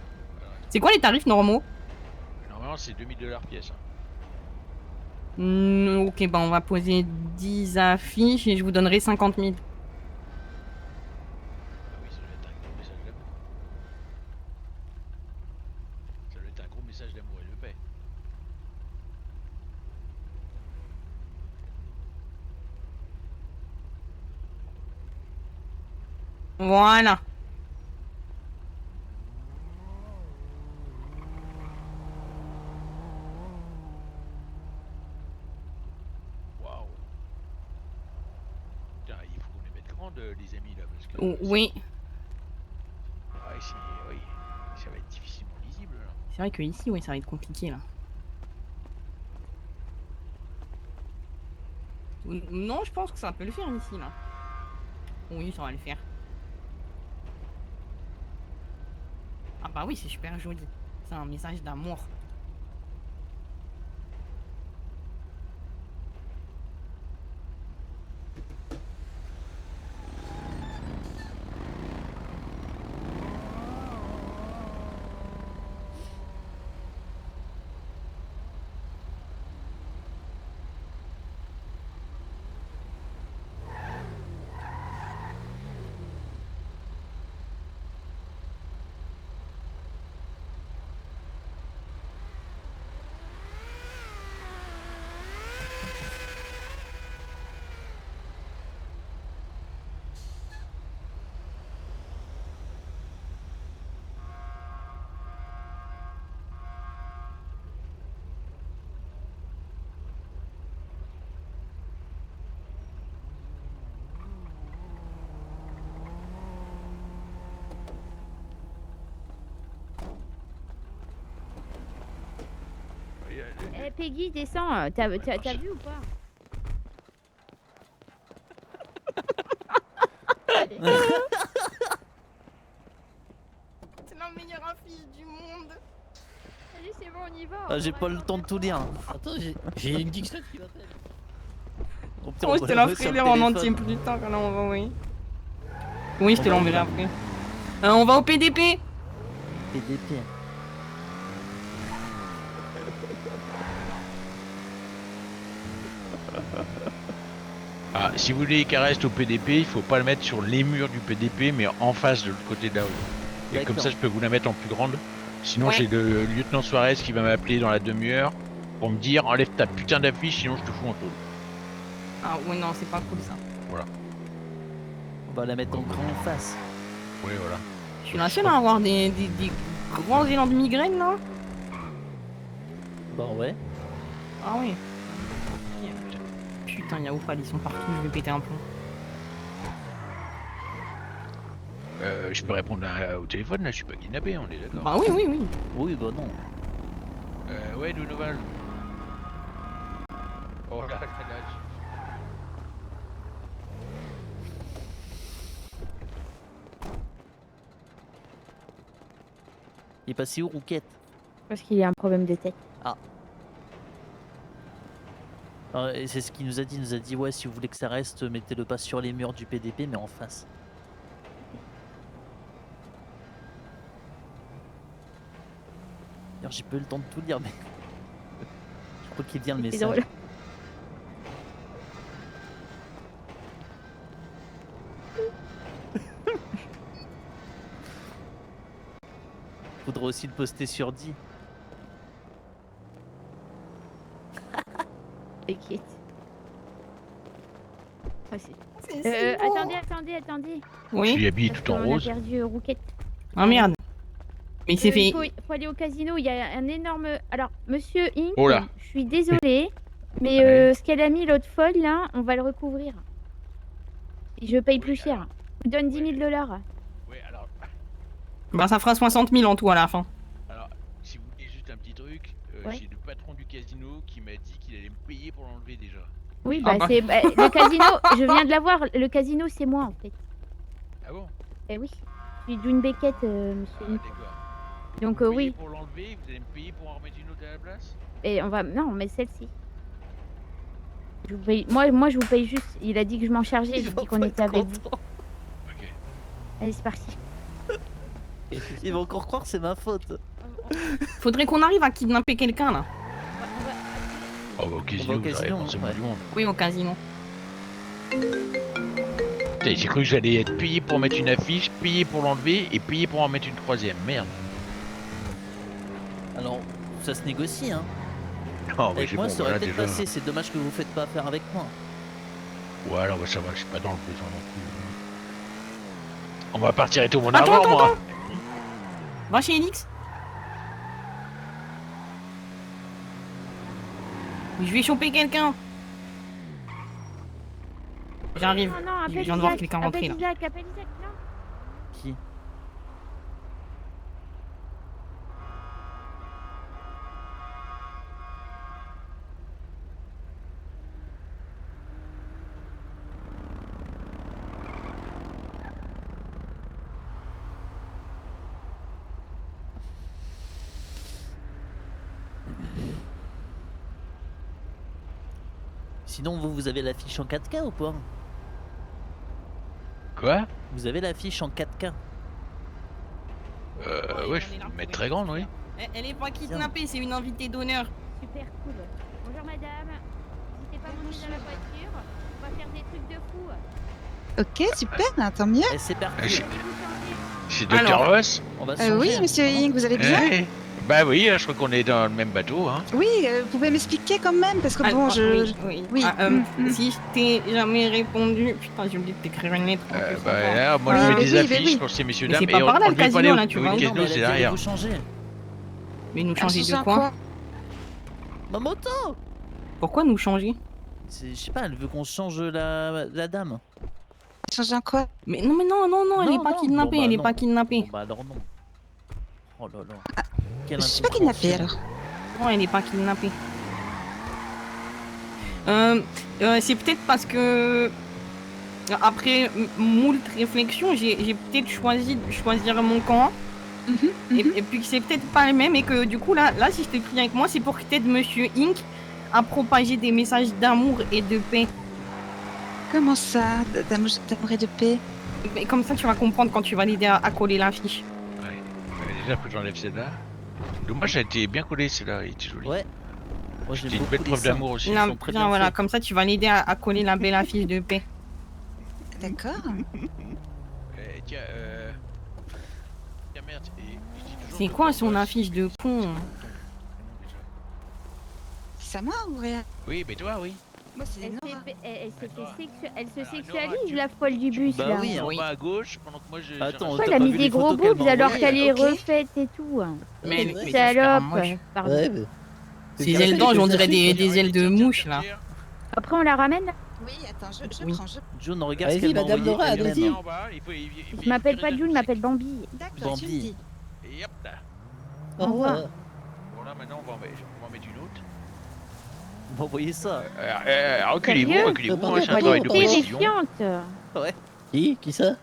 Speaker 12: C'est quoi les tarifs normaux?
Speaker 15: Normalement c'est $2000 pièce. Hein.
Speaker 12: Ok, bah on va poser 10 affiches et je vous donnerai 50 000.
Speaker 15: Ça doit être un gros message d'amour et de paix.
Speaker 12: Voilà.
Speaker 15: Waouh. Putain, il faut qu'on les mette grandes, les amis, là, parce que...
Speaker 12: Oui.
Speaker 15: Ouais, oui, ça va être difficilement lisible, là.
Speaker 12: C'est vrai que ici, oui, ça va être compliqué là. Non, je pense que ça peut le faire ici là. Oui, ça va le faire. Ah bah oui, c'est super joli. C'est un message d'amour.
Speaker 10: Eh Peggy, descends, t'as vu ou pas?
Speaker 12: C'est la meilleure affiche du monde.
Speaker 10: Allez, c'est bon, on y va.
Speaker 5: Ah, j'ai pas le temps de tout lire.
Speaker 4: Attends, j'ai une Dixon qui m'appelle.
Speaker 5: Au pire,
Speaker 12: Oh,
Speaker 5: on
Speaker 12: je
Speaker 5: va
Speaker 12: te
Speaker 5: la
Speaker 12: la
Speaker 5: mettre
Speaker 12: ferai
Speaker 5: sur le
Speaker 12: lire en
Speaker 5: téléphone.
Speaker 12: entier plus tard quand on va, oui. Oui, je te l'enverrai après. On va au PDP.
Speaker 5: PDP.
Speaker 15: Ah, si vous voulez qu'elle reste au PDP, il faut pas le mettre sur les murs du PDP, mais en face de l'autre côté de la rue. Et comme
Speaker 5: D'accord.
Speaker 15: ça, je peux vous la mettre en plus grande. Sinon,
Speaker 12: Ouais.
Speaker 15: j'ai le lieutenant Suarez qui va m'appeler dans la demi-heure pour me dire enlève ta putain d'affiche, sinon je te fous en taule.
Speaker 12: Ah ouais, non, c'est pas cool ça.
Speaker 15: Voilà.
Speaker 5: On va la mettre en grand en face.
Speaker 15: Oui, voilà.
Speaker 12: Je suis la seule à avoir des grands élans de migraine là.
Speaker 5: Bah ouais.
Speaker 12: Ah ouais. Putain, y'a Oufal, ils sont partout, je vais péter un plomb.
Speaker 15: Je peux répondre au téléphone là, je suis pas kidnappé, on est d'accord.
Speaker 12: Bah oui, oui, oui.
Speaker 5: Oui, bah non.
Speaker 15: Ouais, Donoval. Oh là, quel âge.
Speaker 5: Il est passé où, Rouquette?
Speaker 10: Parce qu'il y a un problème de tête.
Speaker 5: Ah. Et c'est ce qu'il nous a dit. Il nous a dit, ouais, si vous voulez que ça reste, mettez-le pas sur les murs du PDP, mais en face. D'ailleurs, j'ai pas eu le temps de tout lire, mais... Je crois qu'il vient le
Speaker 10: C'est
Speaker 5: message.
Speaker 10: drôle.
Speaker 5: Faudra aussi le poster sur 10.
Speaker 10: T'inquiète. Ah,
Speaker 12: C'est beau.
Speaker 10: attendez.
Speaker 12: Oui.
Speaker 15: Je suis habillé
Speaker 10: Parce
Speaker 15: tout en
Speaker 10: qu'on
Speaker 15: rose.
Speaker 10: a perdu Rouquette.
Speaker 12: Ah merde. Mais il s'est fait.
Speaker 10: Faut aller au casino, il y a un énorme... Alors, monsieur Inc,
Speaker 15: Oh là.
Speaker 10: je suis désolée, mais ce qu'elle a mis l'autre folle, là, on va le recouvrir. Et je paye plus cher. Je vous donne 10 000 $.
Speaker 15: Ouais, alors,
Speaker 12: Bah ça fera 60 000 en tout à la fin.
Speaker 15: alors, si vous voulez juste un petit truc,
Speaker 10: Ouais.
Speaker 15: j'ai le patron du casino qui m'a dit qu'il allait me payer pour l'enlever déjà.
Speaker 10: Oui,
Speaker 12: Ah
Speaker 10: bah,
Speaker 12: bah.
Speaker 10: c'est... le casino, je viens de l'avoir, le casino, c'est moi, en fait.
Speaker 15: Ah bon?
Speaker 10: Eh oui, je suis d'une Beckett, monsieur
Speaker 15: Ah,
Speaker 10: Inc.
Speaker 15: d'accord.
Speaker 10: Donc,
Speaker 15: Vous payez
Speaker 10: oui,
Speaker 15: pour l'enlever, vous allez me payer pour en remettre une autre à la place?
Speaker 10: et on va... Non, mais celle-ci. Je vous paye... moi, je vous paye juste. Il a dit que je m'en chargeais, j'ai dit qu'on était avec vous.
Speaker 15: Ok.
Speaker 10: Allez, c'est parti.
Speaker 5: Il va encore croire que c'est ma faute.
Speaker 12: Faudrait qu'on arrive à kidnapper quelqu'un là.
Speaker 15: Oh, bah, au casino, vous aurez forcément du monde.
Speaker 12: Oui, au casino.
Speaker 15: Putain, j'ai cru que j'allais être payé pour mettre une affiche, payé pour l'enlever et payé pour en mettre une troisième. Merde.
Speaker 5: Alors, ça se négocie, hein.
Speaker 15: Oh, mais
Speaker 5: Avec
Speaker 15: j'ai
Speaker 5: moi,
Speaker 15: bon,
Speaker 5: ça aurait
Speaker 15: voilà,
Speaker 5: peut-être
Speaker 15: déjà.
Speaker 5: passé. C'est dommage que vous faites pas affaire avec moi.
Speaker 15: Ouais, alors bah, ça va, je suis pas dans le besoin non plus. On va partir et tout mon
Speaker 12: Attends,
Speaker 15: argent,
Speaker 12: attends,
Speaker 15: moi.
Speaker 12: attends. Va chez Elix. Je vais choper quelqu'un. J'arrive.
Speaker 10: Non, non,
Speaker 12: Je
Speaker 10: appelle
Speaker 12: viens de voir
Speaker 10: Isaac,
Speaker 12: quelqu'un rentrer là.
Speaker 10: appelle Isaac, appelle Isaac, non.
Speaker 5: Qui? Sinon, vous avez l'affiche en 4K ou pas?
Speaker 15: Quoi?
Speaker 5: Vous avez l'affiche en 4K?
Speaker 15: Ouais, je vais mettre très grande, oui.
Speaker 12: Elle est pas kidnappée, c'est une invitée d'honneur.
Speaker 10: Super cool. Bonjour madame. N'hésitez pas à monter dans la voiture. On va faire des trucs de fou.
Speaker 18: Ok, super, tant mieux.
Speaker 5: C'est parti.
Speaker 15: C'est Dr. Ross?
Speaker 5: On va
Speaker 18: Oui, monsieur Ying, vous allez bien?
Speaker 15: Ouais. Bah oui, je crois qu'on est dans le même bateau, hein.
Speaker 18: Oui, vous pouvez m'expliquer quand même, parce que bon, je...
Speaker 12: Oui. Si je t'ai jamais répondu, putain, j'ai oublié de t'écrire une lettre.
Speaker 15: Bah là, moi je fais des affiches pour ces messieurs
Speaker 12: Mais
Speaker 15: dames.
Speaker 12: c'est pas par là le casino là, tu vois.
Speaker 15: Casino, c'est derrière.
Speaker 12: Mais nous changer de quoi?
Speaker 5: Ma moto!
Speaker 12: Pourquoi nous changer?
Speaker 5: Je sais pas, elle veut qu'on change la dame.
Speaker 18: Changer en quoi?
Speaker 12: Mais non, elle est pas kidnappée, elle est pas kidnappée.
Speaker 5: Bon bah alors non. Oh là là.
Speaker 18: Je suis pas kidnappée alors.
Speaker 12: Non, elle est pas kidnappée. C'est peut-être parce que après moult réflexions, j'ai peut-être choisi de choisir mon camp. Et puis que c'est peut-être pas le même et que du coup là si je te prie avec moi, c'est pour que t'aides Monsieur Inc à propager des messages d'amour et de paix.
Speaker 18: Comment ça, d'amour et de paix?
Speaker 12: Mais comme ça tu vas comprendre quand tu vas l'aider à coller l'affiche.
Speaker 15: Déjà, faut que j'enlève celle-là. Dommage, elle était bien collée, celle-là, elle était jolie.
Speaker 5: Ouais. Moi,
Speaker 15: c'était une belle preuve d'amour aussi.
Speaker 12: Non, bien, voilà, comme ça tu vas l'aider à coller la belle affiche de paix.
Speaker 18: D'accord.
Speaker 15: Tiens, merde.
Speaker 12: C'est quoi son affiche de con?
Speaker 18: C'est à moi ou rien?
Speaker 15: Oui, mais toi, oui.
Speaker 18: Moi, c'est
Speaker 10: Elle se sexualise, la folle du bus
Speaker 5: Bah
Speaker 10: là.
Speaker 5: oui,
Speaker 15: en bas à gauche, pendant que moi je.
Speaker 5: Attends,
Speaker 10: Pourquoi elle a mis des gros boobs alors qu'elle est refaite et tout?
Speaker 12: Mais
Speaker 10: salope. Pardon.
Speaker 5: Ouais, mais...
Speaker 12: Ces ailes d'ange, on dirait des ailes de mouche là.
Speaker 10: Après on la ramène là?
Speaker 18: Oui, attends, je prends.
Speaker 5: John, regarde ce
Speaker 4: Allez-y,
Speaker 5: qu'elle m'a
Speaker 4: madame
Speaker 5: envoyé
Speaker 4: Laura,
Speaker 5: elle-même,
Speaker 4: allez-y.
Speaker 5: hein.
Speaker 10: Je m'appelle pas June, je m'appelle Bambi.
Speaker 18: D'accord, tu me dis.
Speaker 15: Et hop là.
Speaker 10: Au revoir.
Speaker 15: Bon, là maintenant, on va en mettre une autre.
Speaker 5: On va envoyer ça.
Speaker 15: Reculez-vous, reculez-vous. Moi, c'est un
Speaker 10: Elle
Speaker 15: travail
Speaker 10: est
Speaker 15: de précision.
Speaker 10: terrifiante.
Speaker 5: Ouais.
Speaker 4: Qui ça?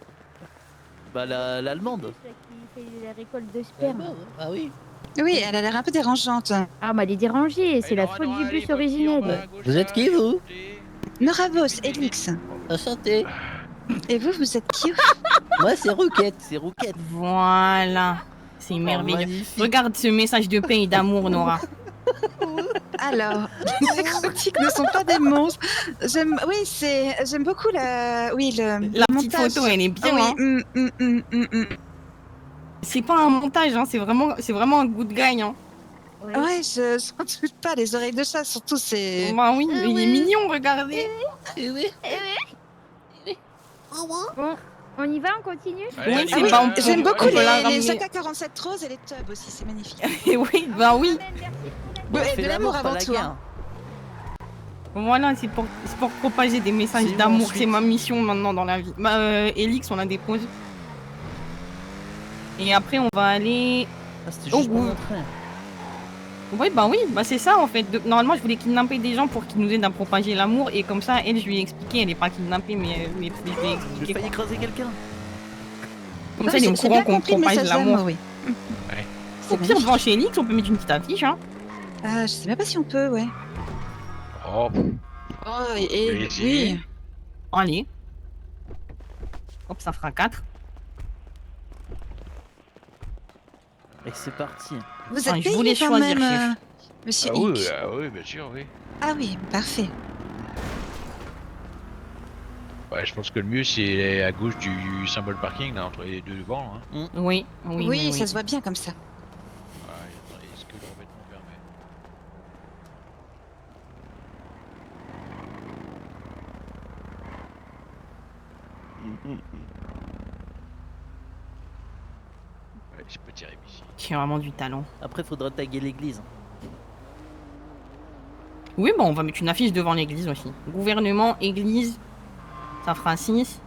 Speaker 5: Bah l'allemande.
Speaker 10: Qui fait la récolte de sperme.
Speaker 4: Ah oui.
Speaker 18: Oui, elle a l'air un peu dérangeante.
Speaker 10: Ah bah elle est dérangée, c'est la faute du bus originel.
Speaker 4: Vous êtes qui vous?
Speaker 18: Noravos, Elix.
Speaker 4: Enchanté.
Speaker 18: Et vous êtes qui?
Speaker 4: Moi c'est Rouquette.
Speaker 5: C'est Rouquette.
Speaker 12: Voilà. C'est merveilleux. Regarde ce message de paix et d'amour, Nora.
Speaker 18: Alors, les nécrotiques ne sont pas des monstres. J'aime beaucoup la
Speaker 12: petite photo, elle est bien.
Speaker 18: Oui,
Speaker 12: C'est pas un montage, hein, c'est vraiment un good guy. Hein.
Speaker 18: Ouais, je n'en doute pas. Les oreilles de chat, surtout, c'est.
Speaker 12: Bah oui, il est mignon, regardez.
Speaker 10: Oui. Bon, on y va, on continue?
Speaker 12: Oui, c'est pas.
Speaker 18: J'aime beaucoup les
Speaker 12: ramener.
Speaker 18: AK-47 roses et les tubs aussi, c'est magnifique.
Speaker 12: Oui, bah oui.
Speaker 18: Et de l'amour avant tout. Hein.
Speaker 12: Voilà, c'est pour propager des messages d'amour. C'est ma mission maintenant dans la vie. Bah, Elix, on la dépose. Et après, on va aller.
Speaker 5: Ah, c'était juste pour montrer.
Speaker 12: Oui, bah c'est ça en fait. Normalement, je voulais kidnapper des gens pour qu'ils nous aident à propager l'amour. Et comme ça, elle, je lui ai expliqué, elle est pas kidnappée, mais je lui ai expliqué.
Speaker 5: J'ai failli écraser quelqu'un.
Speaker 12: Comme ça, il est au courant qu'on propage l'amour.
Speaker 18: Oui.
Speaker 12: Au pire, devant chez Elix, on peut mettre une petite affiche. Hein.
Speaker 18: Je sais même pas si on peut, ouais.
Speaker 15: Oh.
Speaker 18: Oui.
Speaker 12: Allez. Hop, ça fera 4.
Speaker 5: Et c'est parti.
Speaker 18: Vous êtes
Speaker 12: je voulais
Speaker 18: quand
Speaker 12: choisir,
Speaker 18: même. Monsieur
Speaker 15: Ah oui,
Speaker 18: X.
Speaker 15: oui, bien sûr, oui.
Speaker 18: Ah oui, parfait.
Speaker 15: Ouais, je pense que le mieux c'est à gauche du symbole parking, là, entre les deux devant. Hein.
Speaker 12: Oui,
Speaker 18: Oui, ça se voit bien comme ça.
Speaker 15: Ouais, attendez, est-ce que le revêtement permet? Ouais, c'est pas terrible ici.
Speaker 12: J'ai vraiment du talent.
Speaker 5: Après, faudra taguer l'église.
Speaker 12: Oui, bon, on va mettre une affiche devant l'église aussi. Gouvernement, église, Saint-Francis.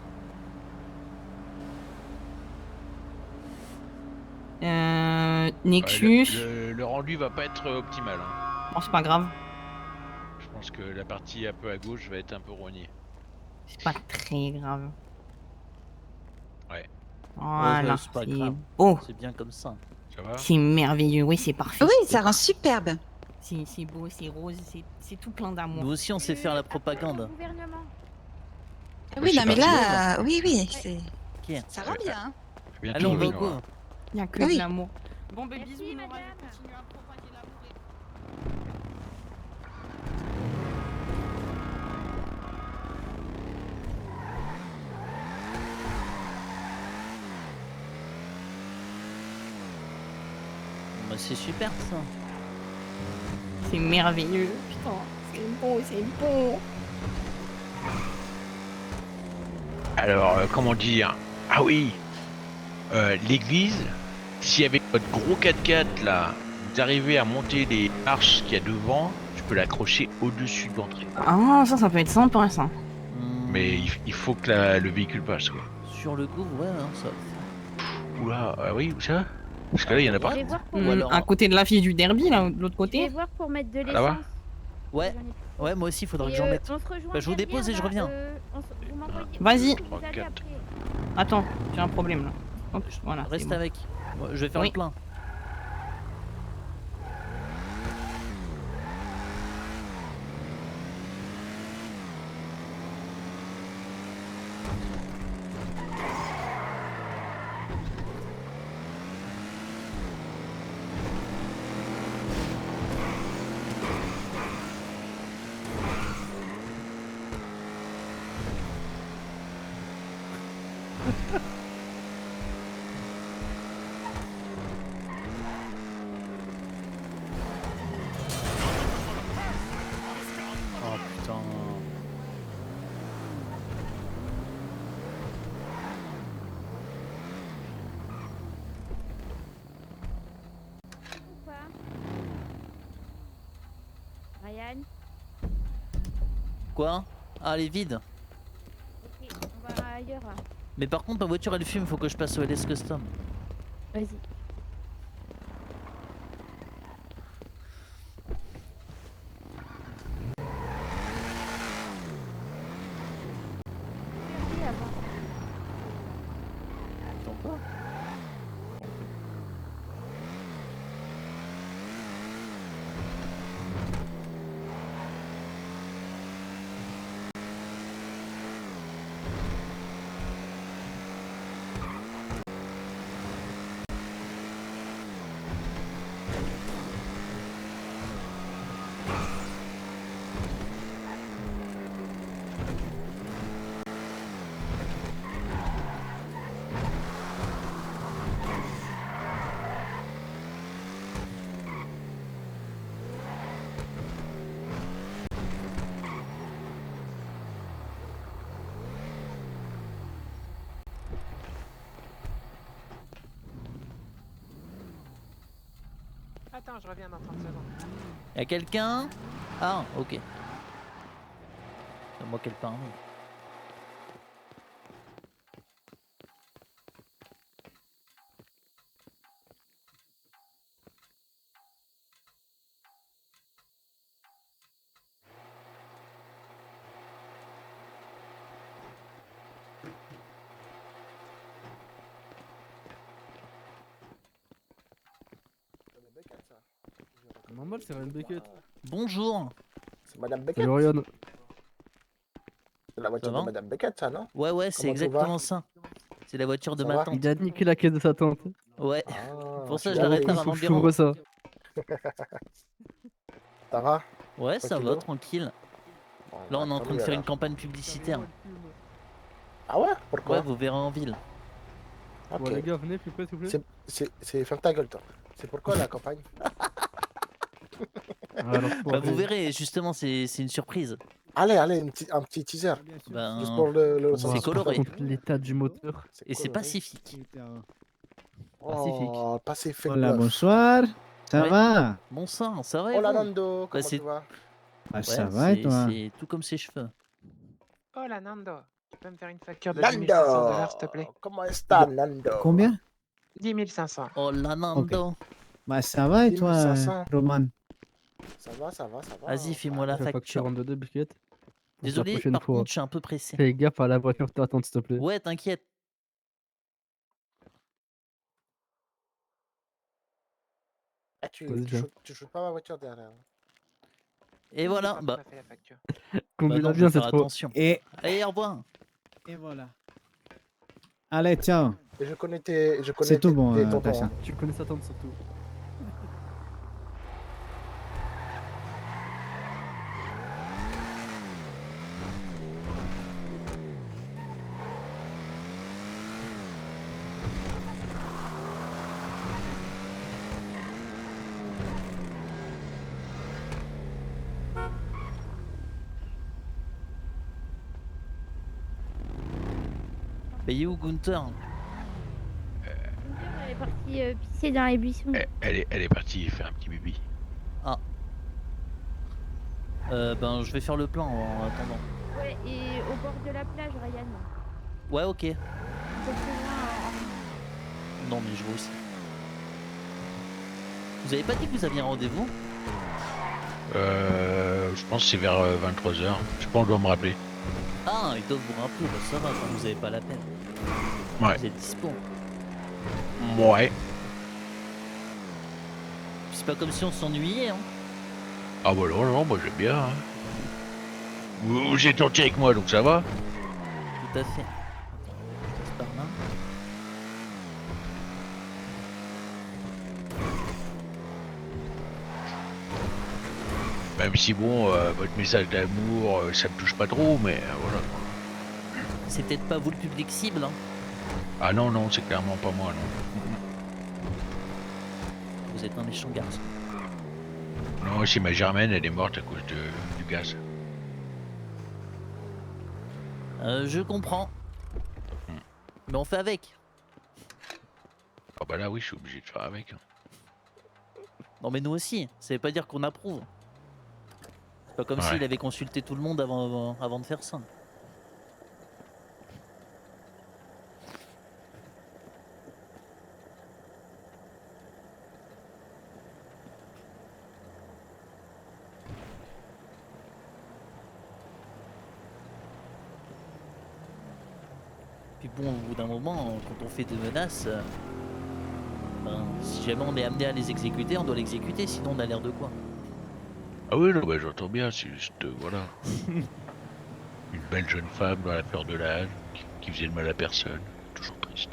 Speaker 12: Nexus.
Speaker 15: Le rendu va pas être optimal. Hein.
Speaker 12: Bon, c'est pas grave.
Speaker 15: Je pense que la partie un peu à gauche va être un peu rognée.
Speaker 12: C'est pas très grave.
Speaker 15: Ouais.
Speaker 12: Voilà,
Speaker 5: c'est pas
Speaker 12: c'est
Speaker 5: grave.
Speaker 12: beau.
Speaker 5: C'est bien comme ça.
Speaker 15: Ça va?
Speaker 12: C'est merveilleux, oui, c'est parfait.
Speaker 18: Oui, ça rend superbe.
Speaker 12: C'est beau, c'est rose, c'est tout plein d'amour.
Speaker 5: Nous aussi, on sait faire la propagande.
Speaker 18: Oui, non, mais là, oui, c'est.
Speaker 5: Ok.
Speaker 18: Ça rend bien. Hein.
Speaker 5: Allez, on va au go.
Speaker 12: Il n'y a que
Speaker 18: Oui.
Speaker 12: de l'amour. Bon, ben bisous, Nora, je continue à propager l'amour.
Speaker 5: Bah, c'est super ça.
Speaker 12: C'est merveilleux, putain, c'est beau, c'est beau.
Speaker 15: Alors, comment dire? Ah oui, l'église, si avec votre gros 4x4 là, vous arrivez à monter les marches qu'il y a devant, je peux l'accrocher au-dessus de l'entrée.
Speaker 12: Ah, ça peut être sympa, ça.
Speaker 15: Mais il faut que le véhicule passe, quoi.
Speaker 5: Sur le go, ouais, hein, ça.
Speaker 15: Oula, oui, où ça? Parce que là, il y en a pas.
Speaker 10: Je vais voir pour,
Speaker 12: À côté de l'affiche du derby, là, de l'autre
Speaker 10: je vais
Speaker 12: côté.
Speaker 10: voir pour mettre de
Speaker 15: là-bas
Speaker 10: l'essence.
Speaker 5: Ouais, ouais, moi aussi, il faudra
Speaker 10: Et,
Speaker 5: que j'en mette.
Speaker 10: on se rejoint
Speaker 5: Bah, je vous
Speaker 10: derrière,
Speaker 5: dépose et je
Speaker 10: là,
Speaker 5: reviens.
Speaker 10: vous m'envoyez-
Speaker 12: Vas-y.
Speaker 10: vous allez après.
Speaker 12: Attends, j'ai un problème là. Hop, voilà.
Speaker 5: Reste
Speaker 12: c'est bon.
Speaker 5: avec. Ouais, je vais faire
Speaker 12: Oui.
Speaker 5: le plein. Oh putain.
Speaker 10: Ou pas Ryan,
Speaker 5: Quoi? Ah, elle est vide.
Speaker 10: ok, on va ailleurs là.
Speaker 5: Mais par contre, ma voiture elle fume, faut que je passe au LS Custom.
Speaker 10: Vas-y. Merci avant.
Speaker 5: Attends pas.
Speaker 19: Attends, je reviens dans 30 secondes.
Speaker 5: Y'a quelqu'un? Ah, ok. C'est moi qui le parle.
Speaker 6: Normal, c'est Ryan Beckett.
Speaker 5: Bonjour.
Speaker 14: C'est Madame Beckett.
Speaker 6: Salut Ryan.
Speaker 14: C'est la voiture
Speaker 5: Ça va
Speaker 14: de Madame Beckett, ça, non?
Speaker 5: Ouais, ouais, c'est
Speaker 14: Comment tout
Speaker 5: exactement
Speaker 14: va?
Speaker 5: ça. C'est la voiture de
Speaker 14: Ça
Speaker 5: ma
Speaker 14: va
Speaker 5: tante.
Speaker 6: Il a niqué la caisse de sa tante.
Speaker 5: Ouais.
Speaker 14: Ah,
Speaker 5: Pour ça,
Speaker 14: tu
Speaker 5: je
Speaker 14: l'as
Speaker 5: l'arrête
Speaker 14: pris.
Speaker 5: à
Speaker 6: Faut
Speaker 5: un
Speaker 6: que je t'ouvre
Speaker 5: environ.
Speaker 6: ça.
Speaker 20: Ça va?
Speaker 5: Ouais, ça va, tranquille. Là, on est en
Speaker 20: tant
Speaker 5: train de
Speaker 20: mieux,
Speaker 5: faire
Speaker 20: alors.
Speaker 5: une campagne publicitaire.
Speaker 20: Ah ouais? Pourquoi?
Speaker 5: Ouais, vous verrez en ville.
Speaker 20: Ok.
Speaker 6: Bon, les gars, venez plus près, s'il vous plaît.
Speaker 20: C'est ferme ta gueule, toi. C'est pourquoi la campagne?
Speaker 5: Bah, vous verrez, justement, c'est une surprise.
Speaker 20: Allez, un petit teaser.
Speaker 5: Ben,
Speaker 20: Juste pour le
Speaker 5: c'est coloré.
Speaker 6: L'état du moteur.
Speaker 5: Et c'est pacifique.
Speaker 20: Oh, Pacific
Speaker 21: Hola,
Speaker 20: Bluff.
Speaker 21: bonsoir. Ça
Speaker 5: Ouais.
Speaker 21: va?
Speaker 5: Bonsoir, ça va et
Speaker 20: Hola
Speaker 5: vous?
Speaker 20: Nando, comment
Speaker 5: c'est-
Speaker 20: tu vas?
Speaker 21: Bah, ça va, et toi?
Speaker 5: C'est tout comme ses cheveux.
Speaker 19: Oh la Nando, tu peux me faire une facture de 10 500 $, s'il te plaît?
Speaker 20: Comment est-ce Nando?
Speaker 21: Combien?
Speaker 19: 10 500.
Speaker 5: Oh la Nando.
Speaker 21: Bah, ça va, et toi,
Speaker 20: 1500.
Speaker 21: Roman?
Speaker 20: Ça va, ça va, ça va.
Speaker 5: Vas-y, fais-moi la facture.
Speaker 6: en deux biscuits.
Speaker 5: Désolé, par contre, je suis un peu pressé.
Speaker 6: Fais gaffe à la voiture que t'attends, s'il te plaît.
Speaker 5: Ouais, t'inquiète.
Speaker 20: Ah, tu
Speaker 6: Vas-y, viens.
Speaker 20: shootes pas ma voiture derrière.
Speaker 5: Et voilà, bah.
Speaker 6: Combine
Speaker 5: non,
Speaker 6: bien,
Speaker 5: je vais
Speaker 6: c'est
Speaker 5: faire
Speaker 6: trop.
Speaker 5: attention.
Speaker 21: Et
Speaker 5: Allez, au revoir.
Speaker 21: Et voilà. Allez, ciao.
Speaker 20: Et je connais tes
Speaker 21: C'est tout bon,
Speaker 20: tes tontons,
Speaker 21: Tasha.
Speaker 20: hein.
Speaker 6: Tu connais sa tante surtout.
Speaker 5: Mais il est où Gunther?
Speaker 10: Elle est partie pisser dans les buissons.
Speaker 15: Elle est partie faire un petit bibi.
Speaker 5: Ah. Ben, je vais faire le plan en attendant.
Speaker 10: Ouais, et au bord de la plage, Ryan.
Speaker 5: Ouais, ok.
Speaker 10: Un peu plus loin, hein.
Speaker 5: Non, mais je vois aussi. Vous avez pas dit que vous aviez un rendez-vous?
Speaker 15: Je pense que c'est vers 23h. Je pense qu'on doit me rappeler.
Speaker 5: Ah, ils doivent vous rappeler, bah ça va, vous avez pas la peine.
Speaker 15: Ouais.
Speaker 5: Vous êtes dispo.
Speaker 15: Ouais.
Speaker 5: C'est pas comme si on s'ennuyait, hein.
Speaker 15: Ah bah non, moi j'aime bien. Hein. Vous êtes gentil avec moi, donc ça va.
Speaker 5: Tout à fait. Je passe par là.
Speaker 15: Même si bon, votre message d'amour, ça me touche pas trop, mais voilà.
Speaker 5: C'est peut-être pas vous le public cible, hein.
Speaker 15: Ah non, non, c'est clairement pas moi, non.
Speaker 5: Vous êtes un méchant garçon.
Speaker 15: Non, c'est ma Germaine, elle est morte à cause du gaz.
Speaker 5: Je comprends. Mais on fait avec.
Speaker 15: Ah bah là, oui, je suis obligé de faire avec. Hein.
Speaker 5: Non mais nous aussi, ça veut pas dire qu'on approuve. C'est pas comme
Speaker 15: Ouais.
Speaker 5: s'il avait consulté tout le monde avant de faire ça. Puis bon, au bout d'un moment, quand on fait des menaces, ben, si jamais on est amené à les exécuter, on doit l'exécuter, sinon on a l'air de quoi?
Speaker 15: Ah oui, non, bah j'entends bien, c'est juste, voilà. Une belle jeune femme dans la fleur de l'âge, qui faisait le mal à personne. Toujours triste.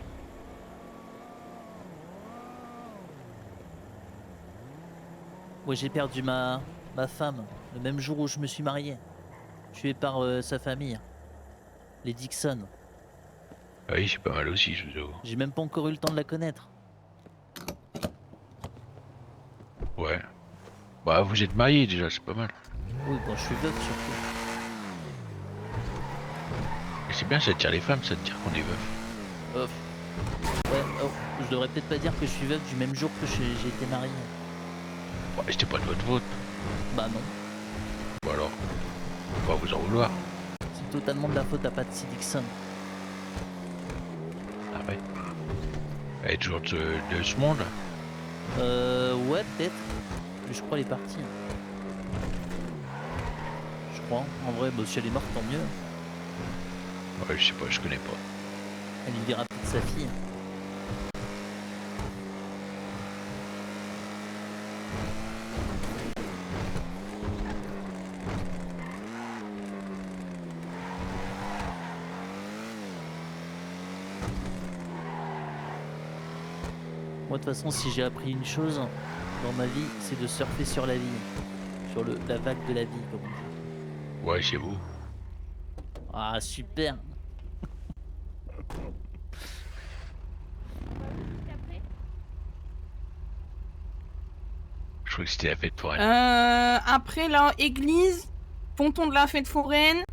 Speaker 5: Moi j'ai perdu ma femme le même jour où je me suis marié. Tué par sa famille. Les Dixon.
Speaker 15: Ah oui, c'est pas mal aussi, je vous avoue.
Speaker 5: J'ai même pas encore eu le temps de la connaître.
Speaker 15: Ouais. Bah, vous êtes mariés déjà, c'est pas mal.
Speaker 5: Oui, bon, je suis veuf surtout.
Speaker 15: Et c'est bien, ça attire les femmes, ça de dire qu'on est veuf.
Speaker 5: Ouais, oh, je devrais peut-être pas dire que je suis veuf du même jour que j'ai été marié.
Speaker 15: Ouais, c'était pas de votre faute.
Speaker 5: Bah non,
Speaker 15: Bon alors, on va vous en vouloir.
Speaker 5: c'est totalement de la faute à Patsy Dixon.
Speaker 15: Ah ouais. Elle est toujours de ce monde.
Speaker 5: Ouais, peut-être. Mais je crois qu'elle est partie. Je crois. En vrai, bah, si elle est morte, tant mieux.
Speaker 15: Ouais, je sais pas, je connais pas.
Speaker 5: Elle lui dira peut-être sa fille. Moi, de toute façon, si j'ai appris une chose dans ma vie, c'est de surfer sur la vie. Sur la vague de la vie, comme on dit.
Speaker 15: Ouais, chez vous.
Speaker 5: Ah, super.
Speaker 15: Je crois que c'était la fête foraine.
Speaker 12: Après la église, ponton de la fête foraine,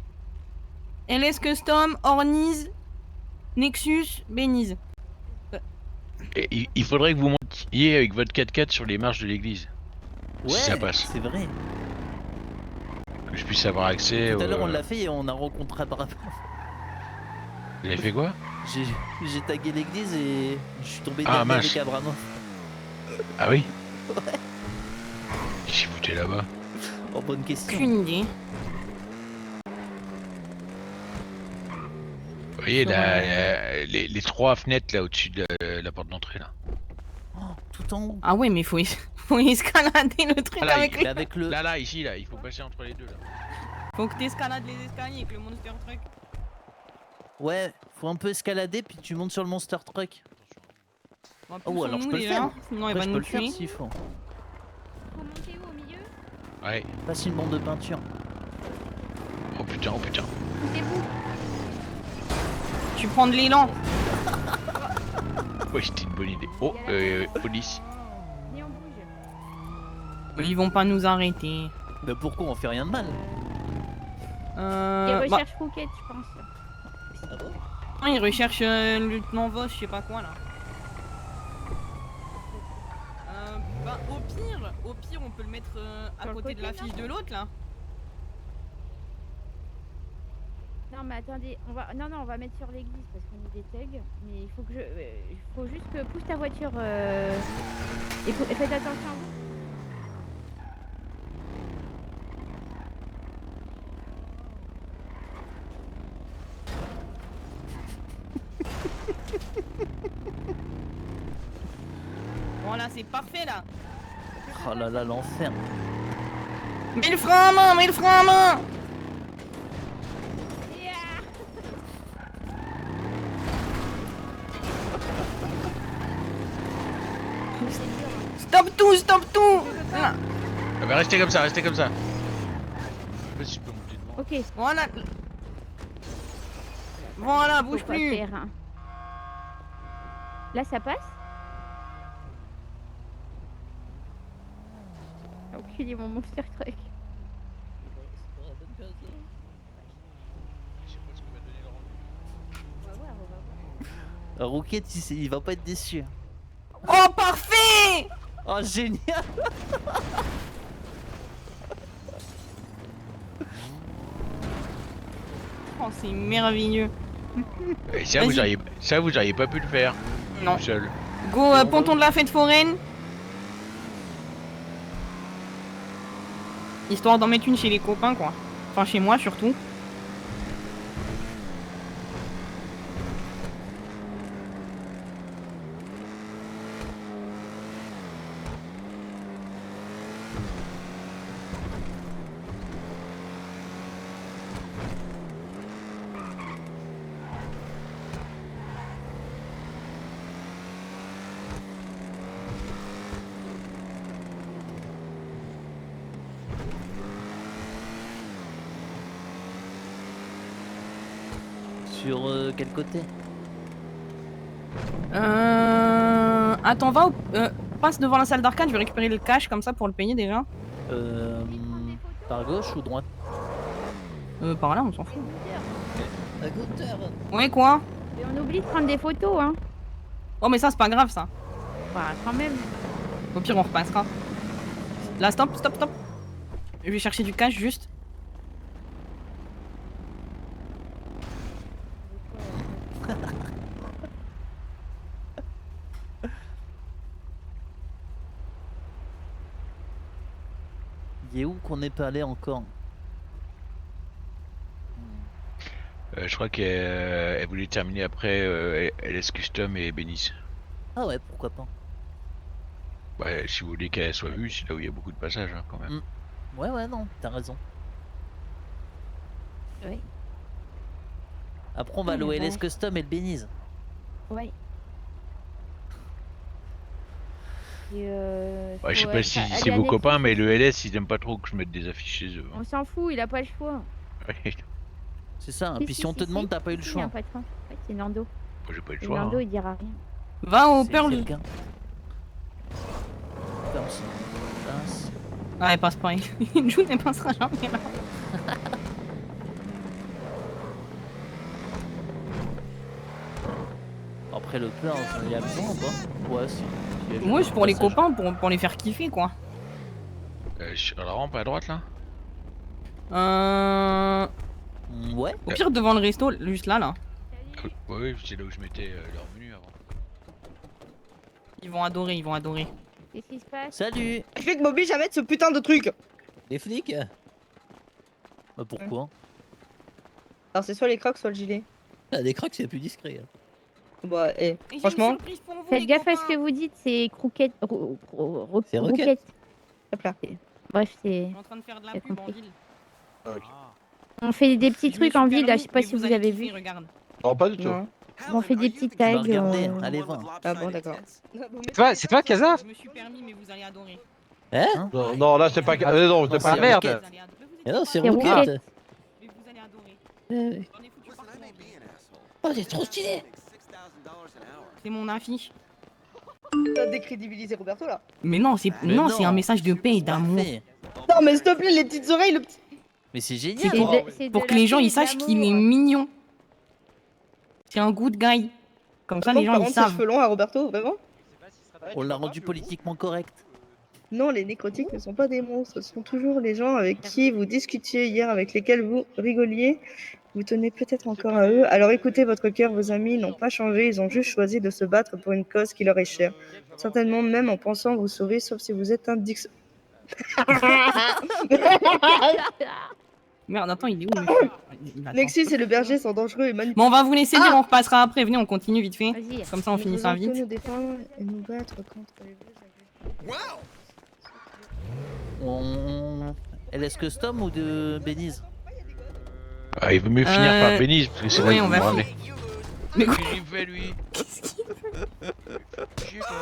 Speaker 12: LS Custom, Orniz, Nexus, Beniz.
Speaker 15: Et il faudrait que vous montiez avec votre 4x4 sur les marches de l'église.
Speaker 5: Ouais,
Speaker 15: si ça passe.
Speaker 5: c'est vrai.
Speaker 15: Que je puisse avoir accès.
Speaker 5: Tout à l'heure, on l'a fait et on a rencontré Abraham.
Speaker 15: Vous avez fait quoi?
Speaker 5: J'ai tagué l'église et je suis tombé
Speaker 15: Ah,
Speaker 5: derrière
Speaker 15: mince.
Speaker 5: avec Abraham.
Speaker 15: Ah oui?
Speaker 5: Ouais.
Speaker 15: Qu'est-ce que vous foutez là-bas?
Speaker 5: Oh, bonne question.
Speaker 12: Aucune idée.
Speaker 15: Vous voyez les 3 fenêtres là au-dessus de la porte d'entrée là.
Speaker 5: Tout en haut.
Speaker 12: Ah ouais, mais faut escalader le truc
Speaker 15: Ah, là,
Speaker 12: avec les...
Speaker 15: Là, ici, là, il faut passer entre les deux là.
Speaker 12: Faut que t'escalades les escaliers avec le monster truck.
Speaker 5: Ouais, faut un peu escalader puis tu montes sur le monster truck.
Speaker 12: Oh,
Speaker 5: Oh, alors je peux le faire.
Speaker 12: Sinon, il
Speaker 5: Après,
Speaker 12: va
Speaker 5: je
Speaker 12: nous
Speaker 5: peux le faire
Speaker 12: tuer.
Speaker 5: s'il faut.
Speaker 10: Faut monter où au milieu?
Speaker 15: Ouais.
Speaker 5: Facilement de peinture.
Speaker 15: Oh putain, oh putain.
Speaker 10: Poussez-vous.
Speaker 12: Tu prends de l'élan.
Speaker 15: Ouais, c'était une bonne idée. Oh, police.
Speaker 10: Viens, on bouge.
Speaker 12: Ils vont pas nous arrêter.
Speaker 5: Mais pourquoi on fait rien de mal?
Speaker 10: Ils recherchent Fouquet, je pense.
Speaker 5: Ah bon?
Speaker 12: Ah, ils recherchent le lieutenant Voss, je sais pas quoi là. Bah au pire on peut le mettre à
Speaker 10: Sur le
Speaker 12: côté de
Speaker 10: côté,
Speaker 12: la fiche
Speaker 10: non
Speaker 12: de l'autre là.
Speaker 10: Non mais attendez, on va mettre sur l'église parce qu'on est des thugs. Mais il faut que il faut juste que pousse ta voiture et faites attention à vous.
Speaker 12: Voilà, c'est parfait là.
Speaker 5: Oh là là, l'enfer.
Speaker 12: Mets le frein à main, mets le frein à main. Stop tout, stop tout. Là.
Speaker 15: Ah bah restez comme ça, restez comme ça. Je sais pas si je peux monter devant.
Speaker 10: Ok.
Speaker 12: Voilà. Voilà, bouge
Speaker 10: Faut pas
Speaker 12: plus.
Speaker 10: faire, hein. Là ça passe. Enculé mon monster truck.
Speaker 5: Rocket, il va pas être déçu.
Speaker 12: Oh parfait.
Speaker 5: Oh génial.
Speaker 12: Oh c'est merveilleux.
Speaker 15: Et ça,
Speaker 12: Vas-y.
Speaker 15: vous auriez pas pu le faire.
Speaker 12: Non.
Speaker 15: Tout seul.
Speaker 12: Go ponton de la fête foraine. Histoire d'en mettre une chez les copains quoi. Enfin chez moi surtout.
Speaker 5: Sur quel côté?
Speaker 12: Attends, passe devant la salle d'arcade, je vais récupérer le cash comme ça pour le payer déjà.
Speaker 5: Par gauche ou droite?
Speaker 12: Par là, on s'en fout.
Speaker 5: À hauteur.
Speaker 12: Ouais, quoi?
Speaker 10: Et on oublie de prendre des photos, hein.
Speaker 12: Oh, mais ça, c'est pas grave ça.
Speaker 10: Bah, quand même.
Speaker 12: Au pire, on repassera. Là, stop, stop, stop. Je vais chercher du cash juste.
Speaker 5: Il est où qu'on n'est pas allé encore?
Speaker 15: Je crois qu'elle voulait terminer après LS Custom et Bénis.
Speaker 5: Ah ouais, pourquoi pas.
Speaker 15: Ouais, si vous voulez qu'elle soit vue, c'est là où il y a beaucoup de passages hein, quand même.
Speaker 5: Ouais, ouais, non, t'as raison.
Speaker 10: Oui.
Speaker 5: Après, on va
Speaker 10: Oh,
Speaker 5: louer
Speaker 10: la
Speaker 5: LS
Speaker 10: vache.
Speaker 5: Custom et le Béniz.
Speaker 10: Ouais.
Speaker 15: Ouais, je sais
Speaker 10: faut,
Speaker 15: pas si
Speaker 10: aller
Speaker 15: c'est
Speaker 10: à
Speaker 15: vos
Speaker 10: Netflix.
Speaker 15: copains, mais le LS, ils aiment pas trop que je mette des affiches chez eux.
Speaker 10: On s'en fout, il a pas le choix.
Speaker 15: Ouais.
Speaker 5: C'est ça, hein.
Speaker 10: Si,
Speaker 5: Puis
Speaker 10: si,
Speaker 5: si on
Speaker 10: si,
Speaker 5: te
Speaker 10: si,
Speaker 5: demande, t'as pas eu le
Speaker 10: si,
Speaker 5: choix.
Speaker 10: un patron. Ouais, c'est Nando.
Speaker 15: Moi, j'ai pas eu le
Speaker 10: Et
Speaker 15: choix.
Speaker 10: Nando,
Speaker 15: hein.
Speaker 10: il dira rien.
Speaker 12: Va au
Speaker 5: C'est
Speaker 12: Pearl.
Speaker 5: quelqu'un. Comme ça, passe.
Speaker 12: Ah, elle passe pas. June, elle passera jamais là.
Speaker 5: Après le plein, il y a besoin ou pas? Ouais, si.
Speaker 12: Moi, c'est pour les copains, pour les faire kiffer, quoi.
Speaker 15: À la rampe à droite, là
Speaker 5: Ouais.
Speaker 12: Au pire, devant le resto, juste là, là.
Speaker 15: Oui, c'est là où je mettais leur menu avant.
Speaker 12: Ils vont adorer, ils vont adorer.
Speaker 10: Qu'est-ce qui se passe?
Speaker 5: Salut.
Speaker 2: Je fais que m'oblige à mettre ce putain de truc.
Speaker 5: Les flics? Bah pourquoi?
Speaker 2: Alors c'est soit les crocs, soit le gilet.
Speaker 5: Ah, des crocs, c'est plus discret. Hein.
Speaker 2: Bah, franchement.
Speaker 10: Faites gaffe à ce que vous dites, c'est croquette.
Speaker 5: C'est
Speaker 10: roquette. Hop là. Bref, c'est.
Speaker 12: en train de faire de la
Speaker 10: j'ai
Speaker 12: pub en
Speaker 10: compris.
Speaker 12: ville.
Speaker 10: On fait des petits
Speaker 12: Je me
Speaker 10: trucs en
Speaker 12: suis
Speaker 10: ville, là, je sais pas
Speaker 12: permis,
Speaker 10: si
Speaker 12: mais
Speaker 10: vous
Speaker 12: allez
Speaker 10: avez
Speaker 12: kiffer,
Speaker 10: vu.
Speaker 12: regarde.
Speaker 17: Non, pas du tout.
Speaker 2: Non.
Speaker 10: On fait des petits
Speaker 5: Tu vas
Speaker 10: tags.
Speaker 5: regarder, allez, va.
Speaker 2: Ah bon, d'accord.
Speaker 19: C'est toi, Kaza?
Speaker 12: Je me suis permis, mais vous allez adorer.
Speaker 5: Hein?
Speaker 17: Non, non, là, c'est pas. Non, c'est pas
Speaker 5: c'est
Speaker 17: merde.
Speaker 5: Rocket. Mais non, c'est
Speaker 10: C'est
Speaker 5: Rocket.
Speaker 10: Rocket.
Speaker 12: Mais vous allez adorer.
Speaker 5: Ouais.
Speaker 12: J'en ai foutu partout.
Speaker 5: Oh, c'est trop stylé.
Speaker 12: C'est mon affiche.
Speaker 2: T'as décrédibilisé Roberto là.
Speaker 12: Mais non, c'est
Speaker 5: Mais
Speaker 12: non,
Speaker 5: non,
Speaker 12: c'est un message de paix et d'amour.
Speaker 5: Parfait.
Speaker 2: Non mais s'il te plaît, les petites oreilles, le petit.
Speaker 5: Mais c'est génial.
Speaker 12: C'est pour,
Speaker 10: c'est
Speaker 12: pour
Speaker 10: de
Speaker 12: que
Speaker 10: la
Speaker 12: les gens
Speaker 10: paix et
Speaker 12: ils
Speaker 10: de
Speaker 12: sachent qu'il est
Speaker 10: l'amour.
Speaker 12: mignon. C'est un good guy. Comme ça,
Speaker 2: Comment
Speaker 12: les gens
Speaker 2: par
Speaker 12: ils
Speaker 2: contre ses
Speaker 12: savent.
Speaker 2: cheveux longs à Roberto, vraiment?
Speaker 5: On l'a rendu politiquement correct.
Speaker 2: Non, les nécrotiques ne sont pas des monstres, ce sont toujours les gens avec qui vous discutiez hier, avec lesquels vous rigoliez. Vous tenez peut-être encore à eux. Alors écoutez votre cœur, vos amis n'ont pas changé, ils ont juste choisi de se battre pour une cause qui leur est chère. Certainement même en pensant vous sauver, sauf si vous êtes un Dix.
Speaker 12: Merde, attends, il est où monsieur Il attend.
Speaker 2: Nexus et le berger sont dangereux et manipulables.
Speaker 12: Bon, on va vous laisser dire, on repassera après. Venez, on continue vite fait.
Speaker 10: Vas-y.
Speaker 12: Comme ça, on finit ça vite.
Speaker 2: nous défendre et nous battre contre les
Speaker 5: LS Custom ou de Beniz?
Speaker 15: Ah, il vaut mieux finir par Beniz, parce que c'est là
Speaker 12: oui,
Speaker 15: qu'il
Speaker 12: on va
Speaker 15: me ramener.
Speaker 12: Mais quoi?
Speaker 15: Qu'est-ce qu'il fait, lui?
Speaker 12: Qu'est-ce qu'il fait?
Speaker 15: Chier, toi.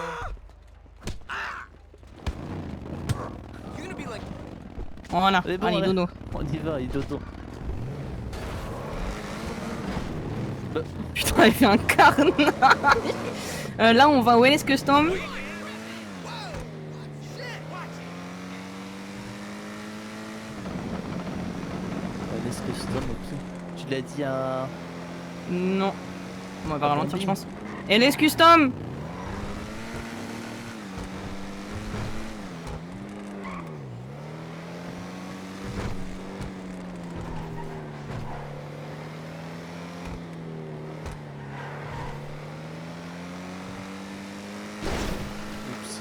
Speaker 12: Voilà,
Speaker 5: C'est bon,
Speaker 12: allez,
Speaker 5: là.
Speaker 12: dodo.
Speaker 5: On y va, il dodo.
Speaker 12: Putain, elle fait un carnage. Là, on va au LS Custom.
Speaker 5: LS Custom, ok. Tu l'as dit à...
Speaker 12: Non. On va ralentir, je pense. LS Custom.
Speaker 5: Oups.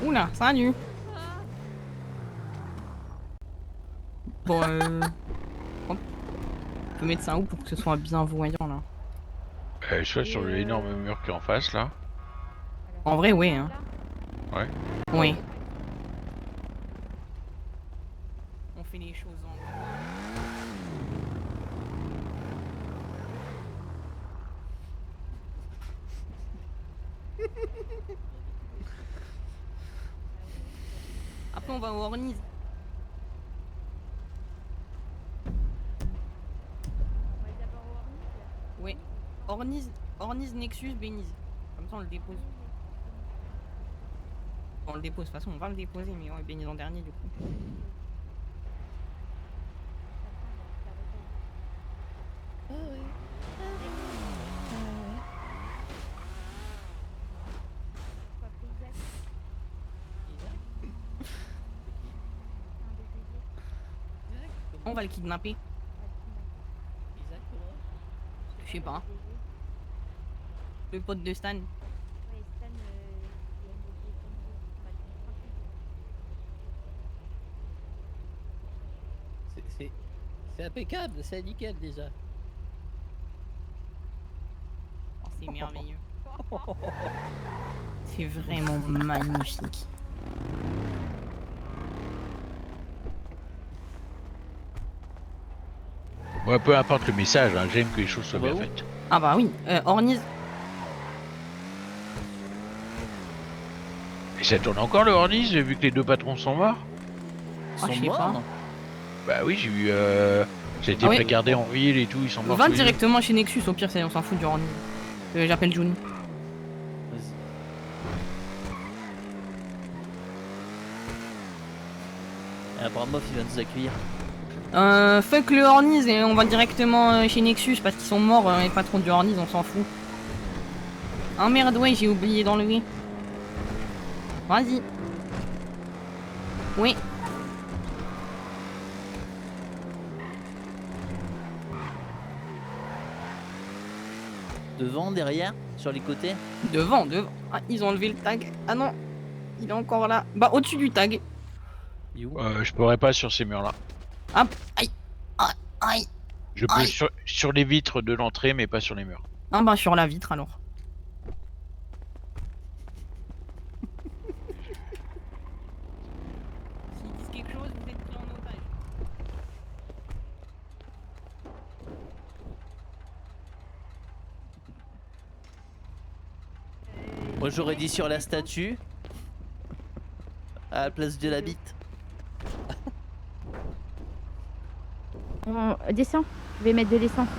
Speaker 12: Oula, salut. Bon, hop. On peut mettre ça où pour que ce soit bien voyant là.
Speaker 15: Soit sur l'énorme mur qui est en face, là.
Speaker 12: En vrai, ouais. Hein.
Speaker 15: Ouais.
Speaker 12: Oui. On fait les choses en. Après, on va au Orniz. Oui. Orniz, Nexus, Beniz. Comme ça, on le dépose. On le dépose, de toute façon, on va le déposer, mais ouais, Beniz en dernier, du coup. On va le kidnapper. Je sais pas. Le pote de Stan.
Speaker 4: C'est C'est impeccable, c'est nickel déjà.
Speaker 12: Oh, c'est merveilleux. C'est vraiment magnifique.
Speaker 15: Ouais, peu importe le message, hein, j'aime que les choses soient bien faites.
Speaker 12: Ah bah oui, Orniz.
Speaker 15: Et ça tourne encore le Hornis, vu que les deux patrons sont morts?
Speaker 12: Ah, je sais pas.
Speaker 15: Bah oui, j'ai vu. Ça a été
Speaker 12: Ah oui.
Speaker 15: gardé en ville et tout, ils sont morts.
Speaker 12: Va
Speaker 15: tous les deux.
Speaker 12: directement chez Nexus, au pire, on s'en fout du Orniz. J'appelle June.
Speaker 5: Et apparemment, il va nous accueillir.
Speaker 12: Fuck le Orniz et on va directement chez Nexus parce qu'ils sont morts, les patrons du Orniz, on s'en fout. Ah merde, ouais, j'ai oublié d'enlever. Vas-y. Oui.
Speaker 5: Devant, derrière, sur les côtés.
Speaker 12: Devant. Ah, ils ont enlevé le tag. Ah non, il est encore là. Bah, au-dessus du tag.
Speaker 15: Je pourrais pas sur ces murs-là.
Speaker 12: Ah, aïe. Aïe.
Speaker 15: Je peux sur les vitres de l'entrée, mais pas sur les murs.
Speaker 12: Ah bah, sur la vitre alors. S'ils disent quelque chose, vous êtes pris en otage.
Speaker 5: Moi, j'aurais dit sur la statue. À la place de la bite.
Speaker 10: On descend. Je vais mettre de l'essence.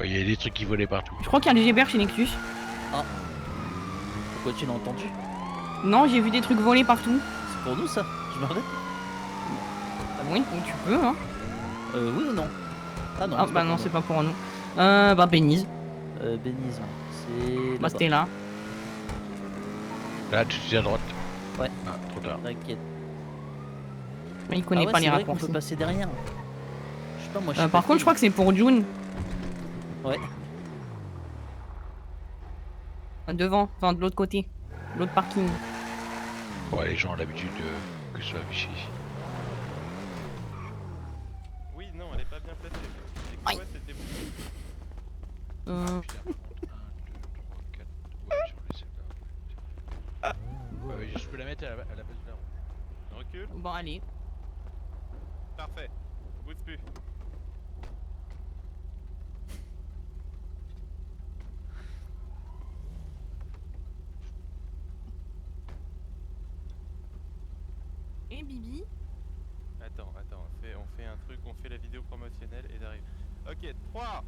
Speaker 15: Il y a des trucs qui volaient partout.
Speaker 12: Je crois qu'il y a des GBR chez Nexus.
Speaker 5: Ah. Pourquoi tu l'as entendu?
Speaker 12: Non, j'ai vu des trucs voler partout.
Speaker 5: C'est pour nous ça, je m'arrête.
Speaker 12: Oui, tu peux, hein.
Speaker 5: Oui ou non? Ah non.
Speaker 12: Ah bah non, c'est pas pour nous. Bah Bénise.
Speaker 5: Bénise, c'est...
Speaker 12: Bah c'était là.
Speaker 15: Là, tout de suite à droite.
Speaker 5: Ouais.
Speaker 15: Ah, trop tard.
Speaker 5: T'inquiète.
Speaker 12: Mais il connaît
Speaker 5: Ah ouais,
Speaker 12: pas les
Speaker 5: c'est vrai qu'on
Speaker 12: raccourcis.
Speaker 5: peut passer derrière. Je sais pas, moi je
Speaker 12: Par contre, je crois que c'est pour June.
Speaker 5: Ouais.
Speaker 12: Devant, enfin de l'autre côté. L'autre parking.
Speaker 15: Ouais, les gens ont l'habitude que ce soit affiché ici.
Speaker 6: Oui, non, elle est pas bien placée. Et quoi, c'était
Speaker 15: Ouais, je peux la mettre à la base de la roue.
Speaker 6: Recule.
Speaker 12: Bon, allez.
Speaker 6: Parfait. Bouge plus.
Speaker 12: Et Bibi?
Speaker 6: Attends, on fait un truc, on fait la vidéo promotionnelle et j'arrive. Ok, 3,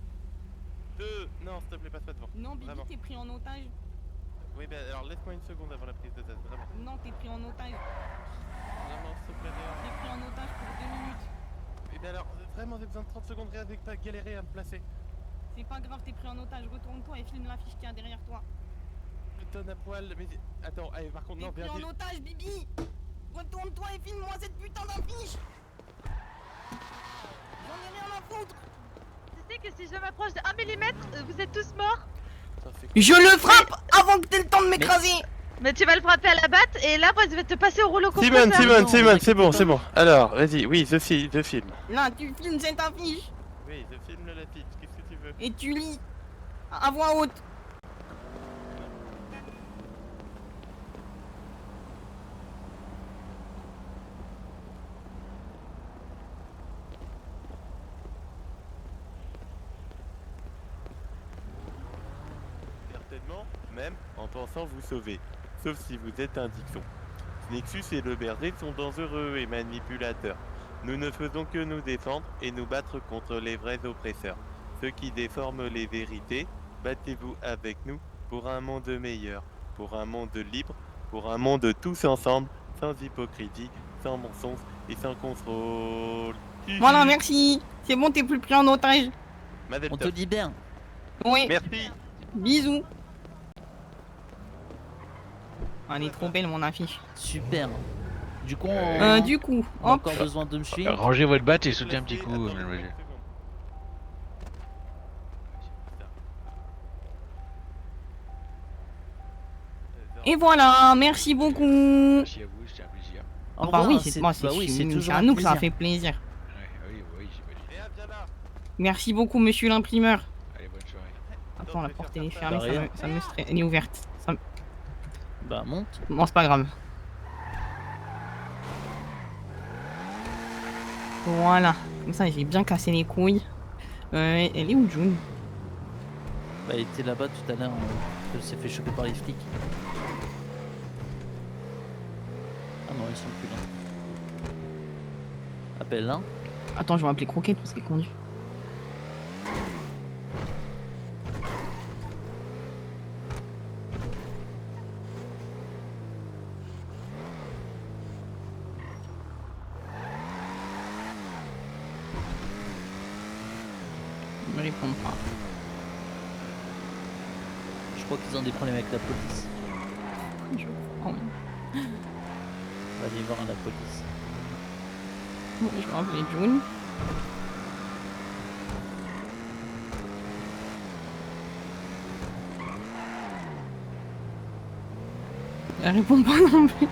Speaker 6: 2, non, s'il te plaît, passe pas devant.
Speaker 12: Non, Bibi,
Speaker 6: Vraiment.
Speaker 12: t'es pris en otage.
Speaker 6: Oui, bah alors laisse-moi une seconde avant la prise de tête, vraiment.
Speaker 12: Non, t'es pris en otage.
Speaker 6: Vraiment, s'il te plaît, Léa.
Speaker 12: T'es pris en otage pour 2 minutes.
Speaker 6: Et bien alors, vraiment, j'ai besoin de 30 secondes, rien avec pas galérer à me placer.
Speaker 12: C'est pas grave, t'es pris en otage. Retourne-toi et filme l'affiche qu'il y a derrière toi.
Speaker 6: Putain à poil, mais... Attends, allez, par contre,
Speaker 12: T'es
Speaker 6: non,
Speaker 12: pris
Speaker 6: bien
Speaker 12: en
Speaker 6: dit.
Speaker 12: otage, Bibi. Retourne-toi et filme-moi cette putain d'affiche. J'en ai rien à foutre.
Speaker 3: Tu sais que si je m'approche de 1 mm, vous êtes tous morts.
Speaker 12: Je le frappe avant que t'aies le temps de m'écraser.
Speaker 3: Mais tu vas le frapper à la batte et là, moi, je vais te passer au rouleau compresseur.
Speaker 6: Simone, c'est bon. Alors, vas-y, oui, je filme.
Speaker 12: Là, tu filmes cette affiche.
Speaker 6: Oui, je filme la fiche, qu'est-ce que tu veux?
Speaker 12: Et tu lis à voix haute.
Speaker 6: Certainement, même en pensant vous sauver. Sauf si vous êtes un dixon. Nexus et le berger sont dangereux et manipulateurs. Nous ne faisons que nous défendre et nous battre contre les vrais oppresseurs. Ceux qui déforment les vérités, battez-vous avec nous pour un monde meilleur, pour un monde libre, pour un monde tous ensemble, sans hypocrisie, sans mensonge et sans contrôle.
Speaker 12: Voilà, merci. C'est bon, t'es plus pris en otage.
Speaker 5: On te libère.
Speaker 12: Oui.
Speaker 6: Merci.
Speaker 12: Bisous. Elle est trop belle, mon affiche.
Speaker 5: Super. Du coup, on a
Speaker 12: hop.
Speaker 5: encore besoin de me suivre.
Speaker 15: Rangez votre batte et sautez un petit coup, mademoiselle.
Speaker 12: Et voilà, merci beaucoup.
Speaker 15: Merci à vous, c'était un plaisir.
Speaker 5: Au
Speaker 12: Bah oui,
Speaker 5: revoir,
Speaker 12: c'est moi, c'est
Speaker 5: c'est toujours
Speaker 12: à
Speaker 5: un
Speaker 12: nous que ça a
Speaker 5: plaisir.
Speaker 12: fait plaisir.
Speaker 15: Ouais, oui, j'imagine.
Speaker 12: Merci beaucoup, monsieur l'imprimeur.
Speaker 15: Allez, bonne soirée.
Speaker 12: Attends, la porte elle est fermée,
Speaker 5: De rien.
Speaker 12: ça me stresse. Elle est ouverte. Ça me-
Speaker 5: Bah monte.
Speaker 12: Bon, c'est pas grave. Voilà, comme ça j'ai bien cassé les couilles. Elle est où, June?
Speaker 5: Bah, il était là-bas tout à l'heure. Elle s'est fait choper par les flics. Ah non, ils sont plus là. Appelle là.
Speaker 12: Attends, je vais appeler Croquette parce qu'elle conduit. Ils me répondent pas.
Speaker 5: Je crois qu'ils ont des problèmes avec la police.
Speaker 12: Je crois, oui.
Speaker 5: On va aller voir la police.
Speaker 12: Bon, je vais appeler June. Elle répond pas non plus.